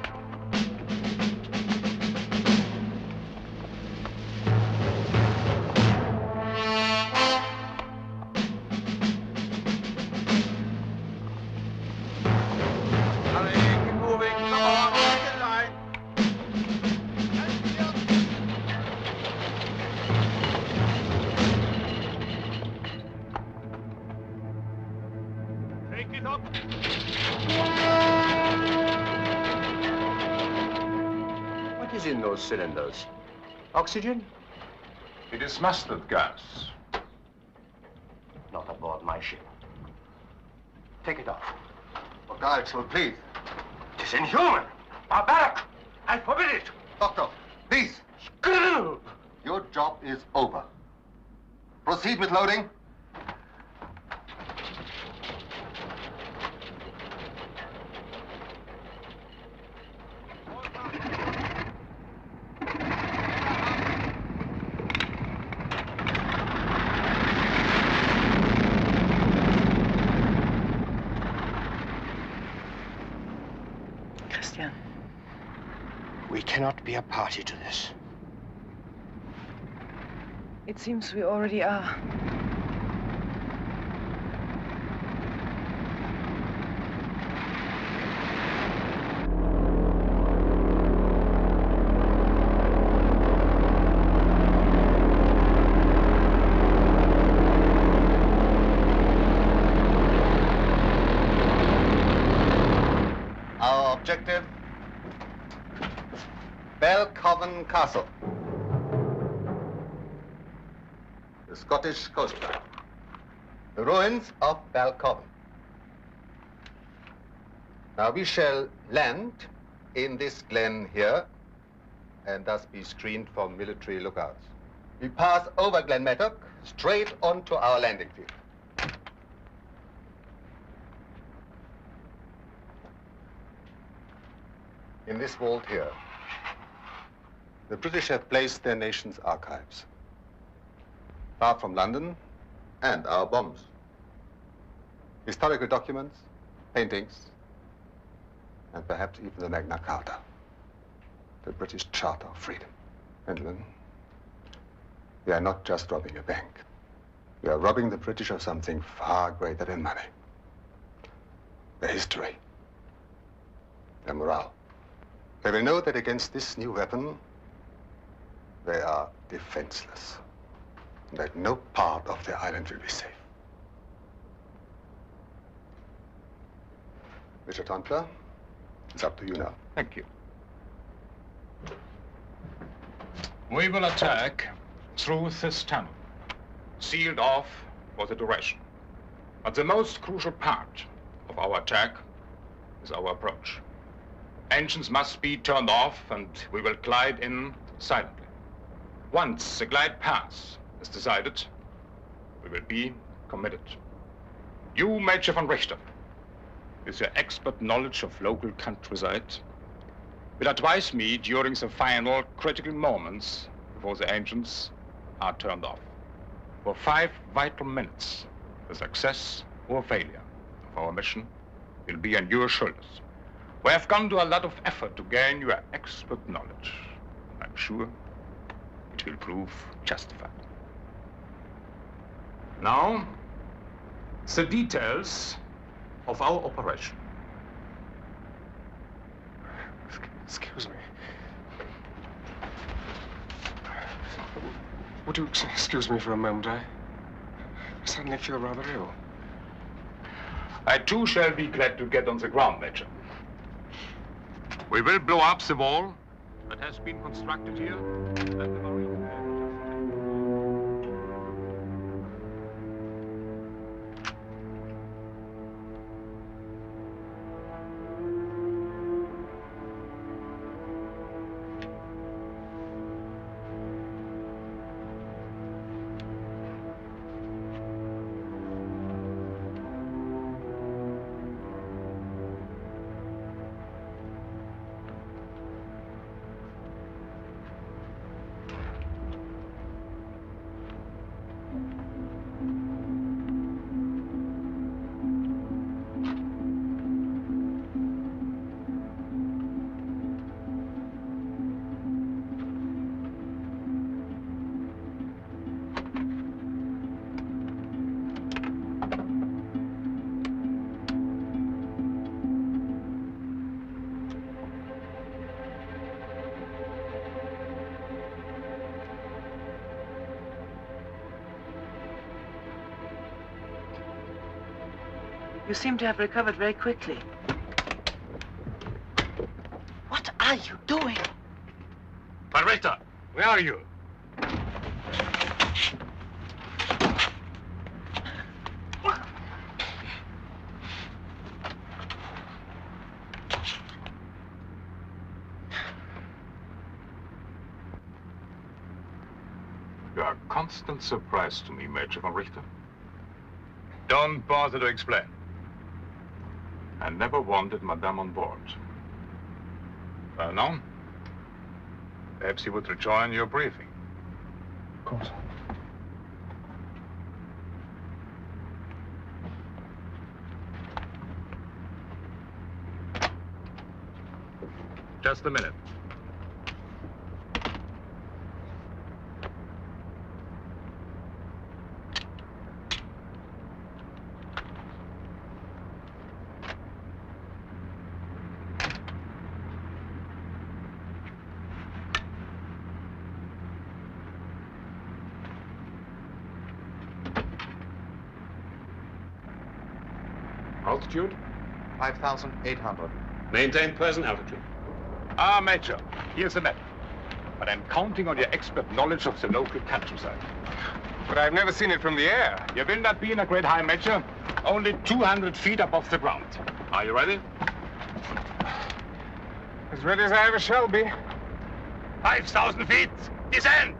Hurry, keep moving, come on, get in line. Take it up. What is in those cylinders? Oxygen? It is mustard gas. Not aboard my ship. Take it off. For God's sake, please. It is inhuman, barbaric, I forbid it. Doctor, please. Your job is over. Proceed with loading. Christian. We cannot be a party to this. It seems we already are. Our objective, Belcoven Castle, the Scottish coastline, the ruins of Belcoven. Now we shall land in this glen here and thus be screened from military lookouts. We pass over Glen Mattock straight onto our landing field. In this vault here, the British have placed their nation's archives, far from London and our bombs. Historical documents, paintings, and perhaps even the Magna Carta, the British Charter of Freedom. Gentlemen, we are not just robbing a bank. We are robbing the British of something far greater than money. Their history, their morale. They will know that against this new weapon, they are defenseless, and that no part of their island will be safe. Mr. Tontler, it's up to you now. Thank you. We will attack through this tunnel, sealed off for the duration. But the most crucial part of our attack is our approach. Engines must be turned off, and we will glide in silently. Once the glide path is decided, we will be committed. You, Major von Richter, with your expert knowledge of local countryside, will advise me during the final critical moments before the engines are turned off. For 5 vital minutes, the success or failure of our mission will be on your shoulders. We have gone to a lot of effort to gain your expert knowledge. I'm sure it will prove justified. Now, the details of our operation. Excuse me. Would you excuse me for a moment? I suddenly feel rather ill. I too shall be glad to get on the ground, Major. We will blow up the wall that has been constructed here. You seem to have recovered very quickly. What are you doing? Von Richter, where are you? You are a constant surprise to me, Major von Richter. Don't bother to explain. I never wanted Madame on board. Well, now, perhaps you would rejoin your briefing. Of course. Just a minute. Altitude? 5,800. Maintain present altitude. Ah, Major, here's the map. But I'm counting on your expert knowledge of the local countryside. But I've never seen it from the air. You will not be in a great high, Major. Only 200 feet above the ground. Are you ready? As ready as I ever shall be. 5,000 feet. Descend!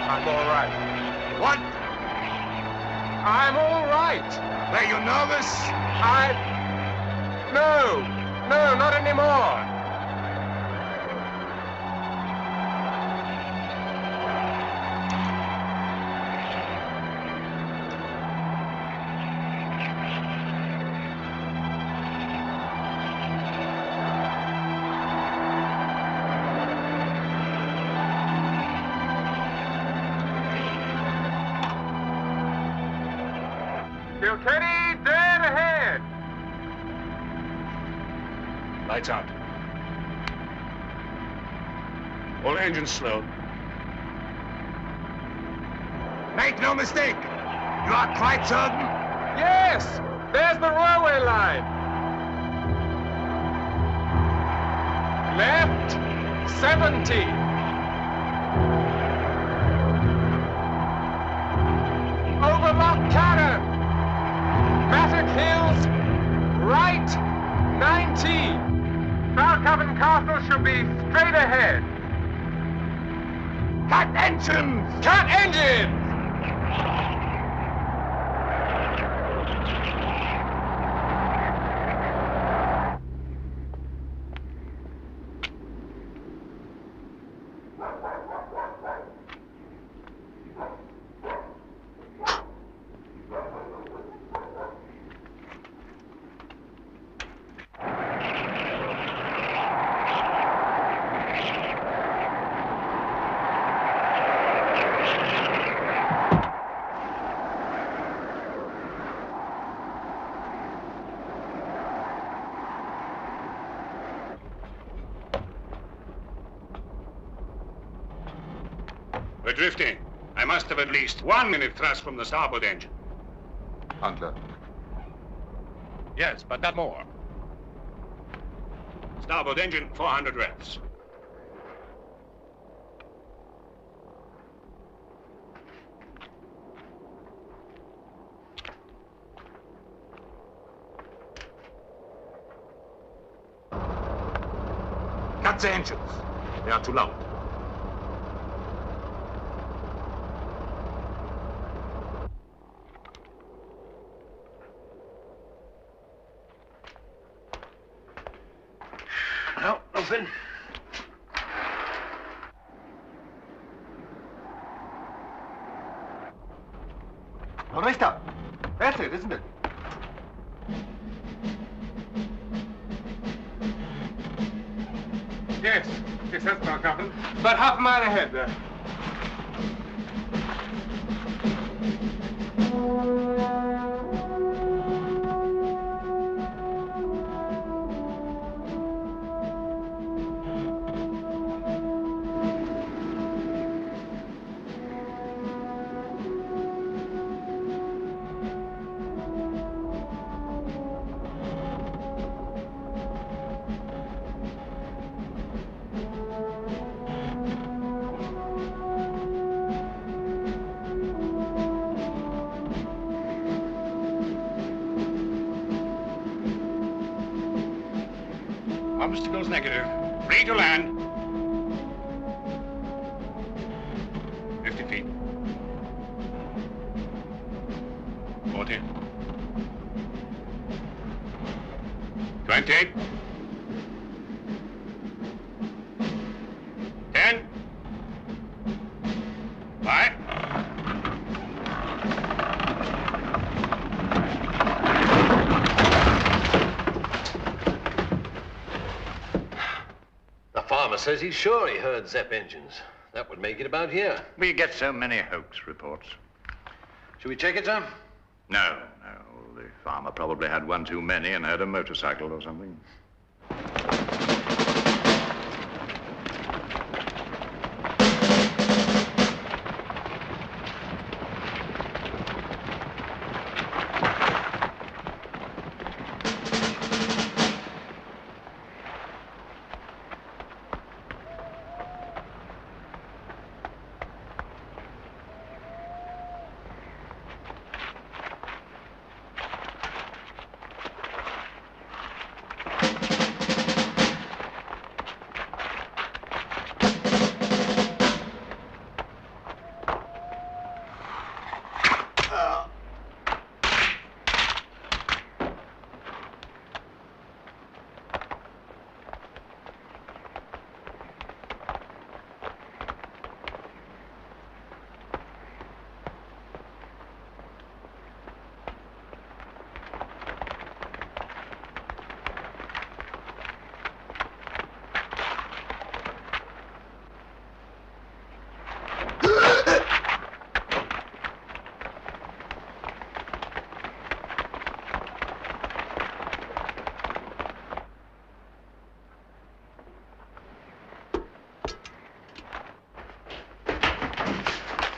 I'm all right. What? I'm all right. Were you nervous? No, not anymore. Kilkenny, dead ahead. Lights out. All engines slow. Make no mistake. You are quite certain? Yes, there's the railway line. Left, 70. Over Loch Cannon. Mattock Hills, right, 90. Balcoven Castle should be straight ahead. Cut engines! Cut engines! We're drifting. I must have at least 1 minute thrust from the starboard engine. Hunter. Yes, but not more. Starboard engine, 400 revs. Cut the engines. They are too loud. No, open. Richter, that's it, isn't it? Yes, that's Balcoven. About half a mile ahead there. Obstacles negative. Free to land. 50 feet. 40. 20. 10. 5. The farmer says he's sure he heard Zepp engines. That would make it about here. We get so many hoax reports. Should we check it, sir? No. The farmer probably had one too many and heard a motorcycle or something.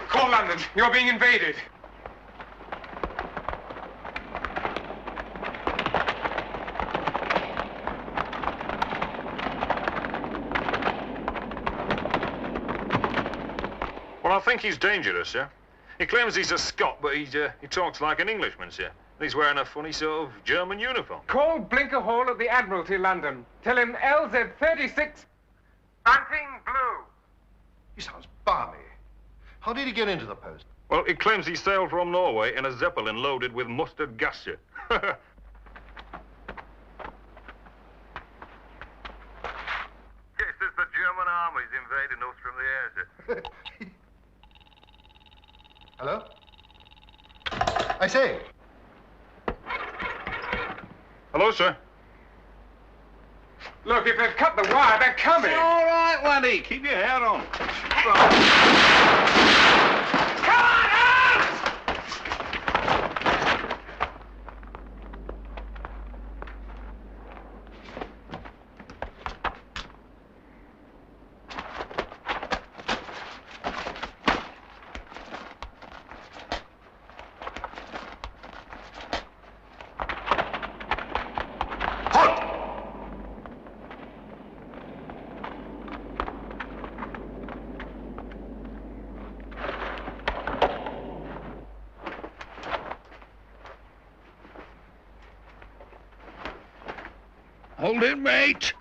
Call London. You're being invaded. Well, I think he's dangerous, sir. He claims he's a Scot, but he talks like an Englishman, sir. He's wearing a funny sort of German uniform. Call Blinker Hall at the Admiralty, London. Tell him LZ 36. Bunting Blue. He sounds balmy. How did he get into the post? Well, he claims he sailed from Norway in a Zeppelin loaded with mustard gas, sir. Guess it's the German army's invading us from the air, sir. Hello? I say. Hello, sir. Look, if they've cut the wire, they're coming. It's all right, Waddy. Keep your head on. Hold it, mate.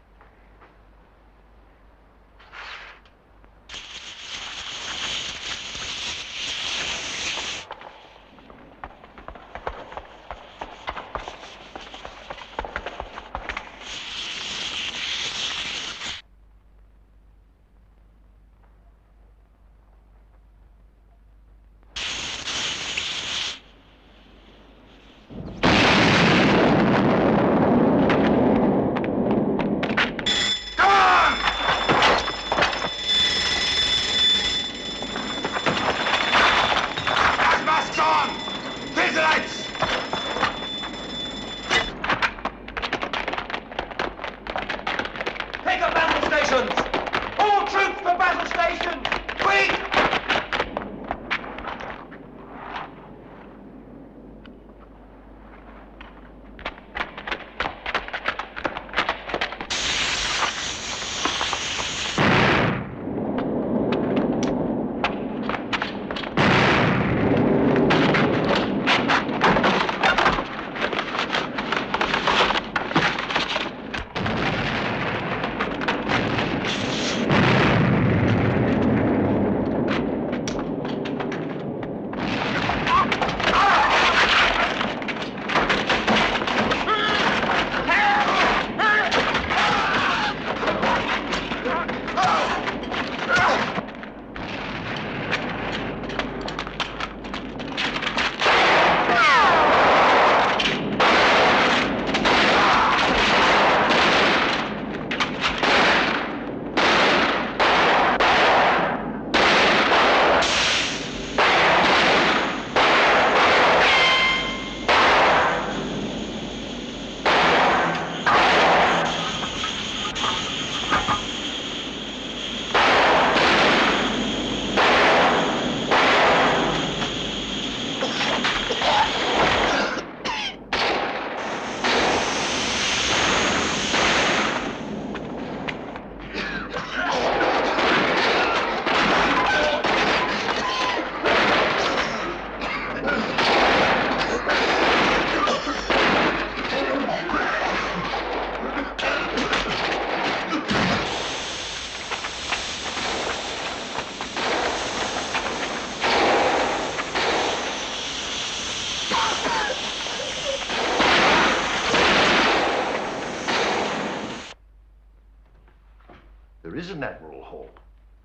is an Admiral Hall.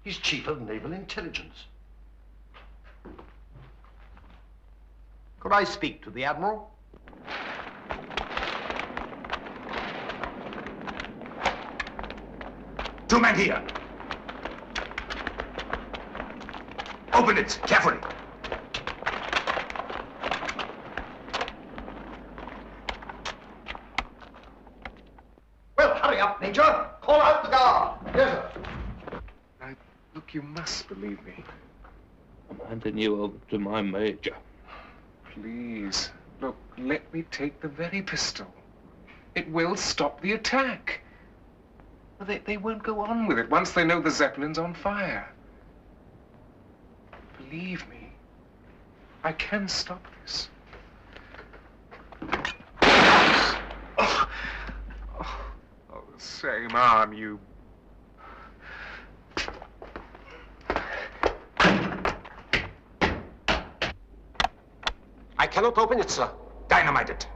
He's Chief of Naval Intelligence. Could I speak to the Admiral? Two men here. Open it, carefully. Well, hurry up, Major. Call out the guard. Yes, sir. Look, you must believe me. I'm handing you over to my major. Please. Look, let me take the very pistol. It will stop the attack. Well, they won't go on with it once they know the Zeppelin's on fire. Believe me, I can stop this. Oh, the same arm, you... I cannot open it, sir. Dynamite it.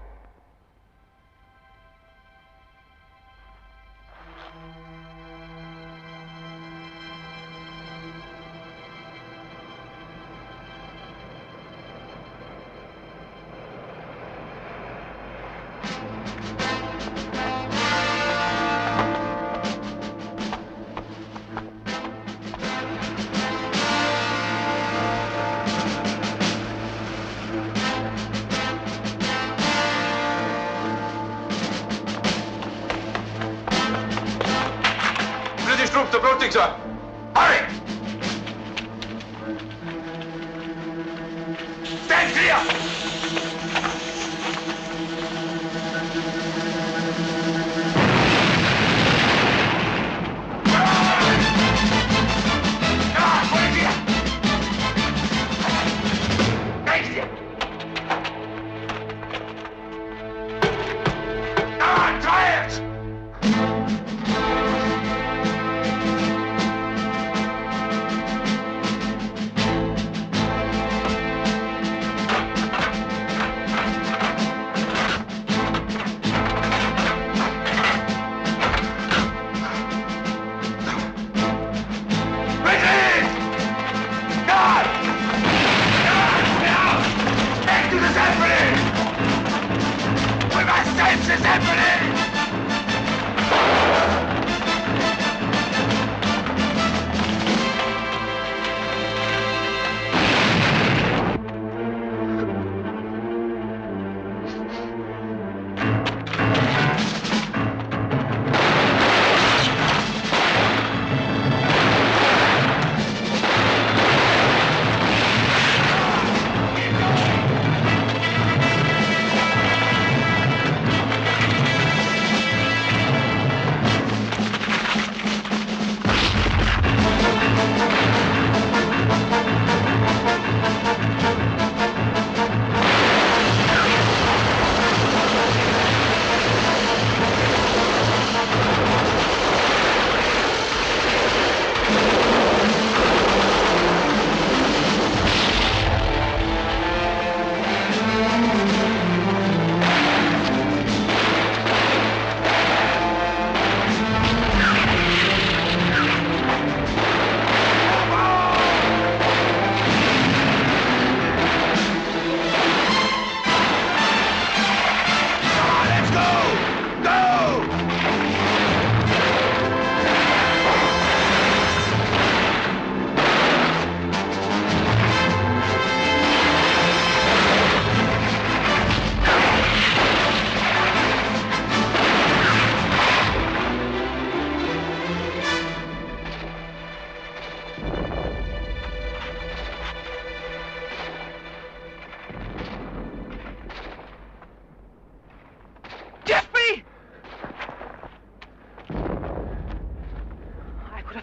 Approaching, sir. Hurry! Stand clear!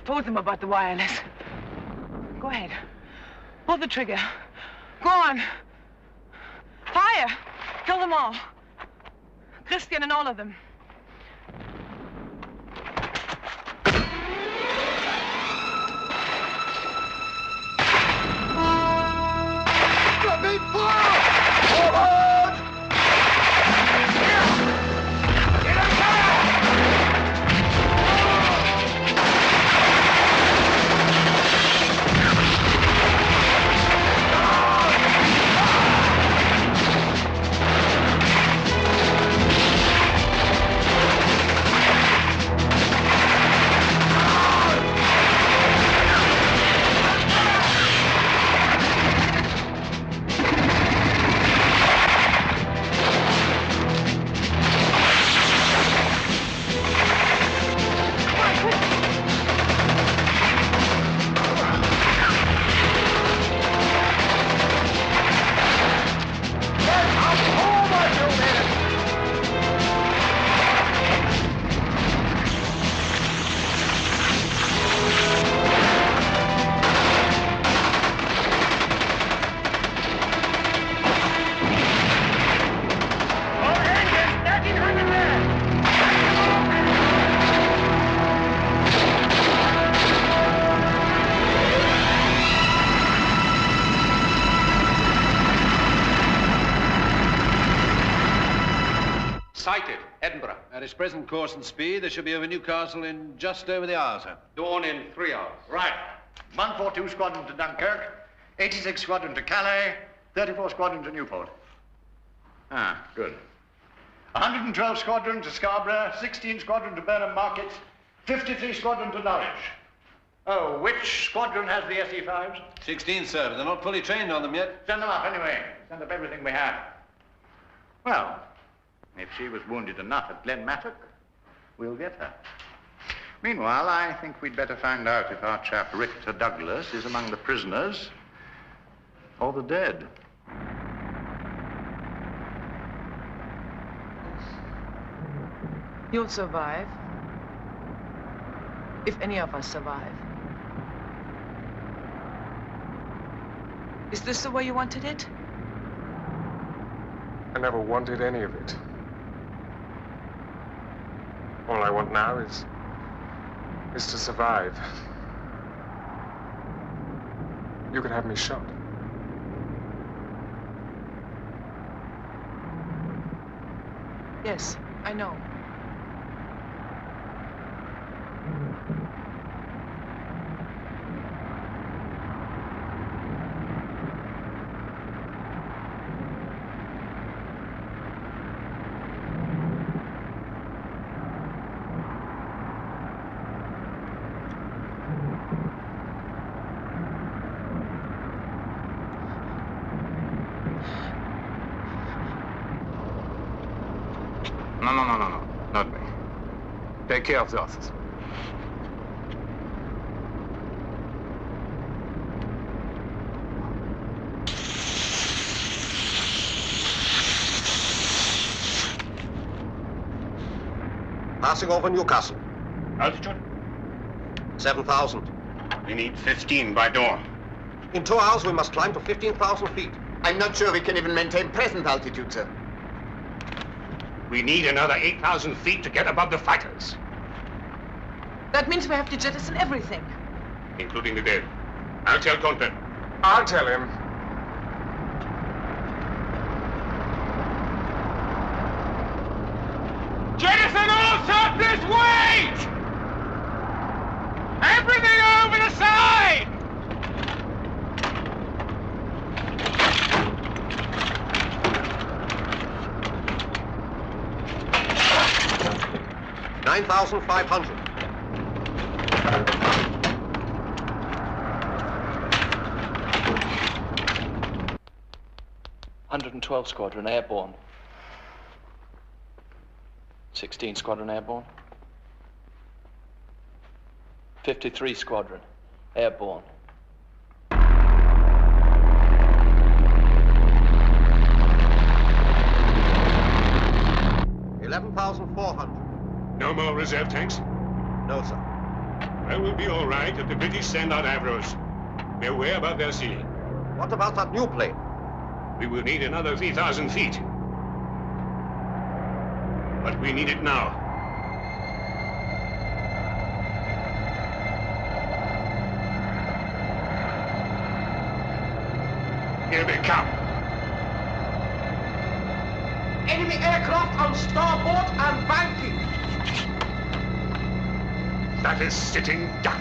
Told them about the wireless. Go ahead. Pull the trigger. Go on. Fire! Kill them all. Christian and all of them. Let me fire! Forward! Get him down! sighted. Edinburgh. At its present course and speed, they should be over Newcastle in just over the hour, sir. Dawn in 3 hours. Right. 142 Squadron to Dunkirk, 86 Squadron to Calais, 34 Squadron to Newport. Ah, good. 112 Squadron to Scarborough, 16 Squadron to Burnham Market, 53 Squadron to Norwich. Oh, which squadron has the SE-5s? 16, sir, but they're not fully trained on them yet. Send them up anyway. Send up everything we have. Well, if she was wounded enough at Glen Mattock, we'll get her. Meanwhile, I think we'd better find out if our chap Richter-Douglas is among the prisoners or the dead. You'll survive. If any of us survive. Is this the way you wanted it? I never wanted any of it. All I want now is to survive. You could have me shot. Yes, I know. No. Not me. Take care of the others. Passing over Newcastle. Altitude? 7,000. We need 15 by dawn. In 2 hours, we must climb to 15,000 feet. I'm not sure we can even maintain present altitude, sir. We need another 8,000 feet to get above the fighters. That means we have to jettison everything. Including the dead. I'll tell Conte. I'll tell him. Jettison all surplus weight! Everything over the side! $9,500. "112 Squadron airborne. 16 Squadron airborne. 53 Squadron airborne. $11,400. No more reserve tanks? No, sir. Well, we'll be all right if the British send out Avros. We're way above their ceiling. What about that new plane? We will need another 3,000 feet. But we need it now. Here they come. Enemy aircraft on starboard and banking. That is sitting duck.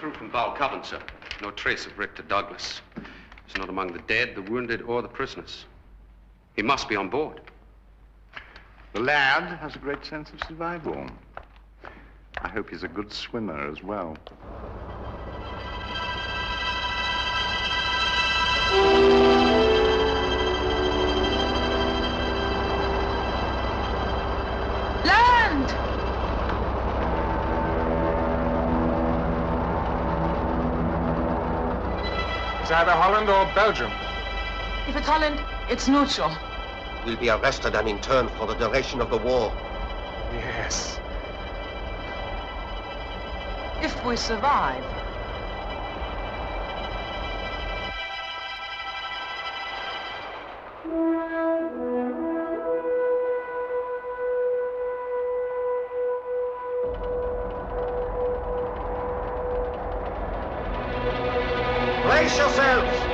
through from Balcoven, sir. No trace of Richter-Douglas. He's not among the dead, the wounded, or the prisoners. He must be on board. The lad has a great sense of survival. I hope he's a good swimmer as well. Land! It's either Holland or Belgium. If it's Holland, it's neutral. We'll be arrested and interned for the duration of the war. Yes. If we survive. Brace yourselves!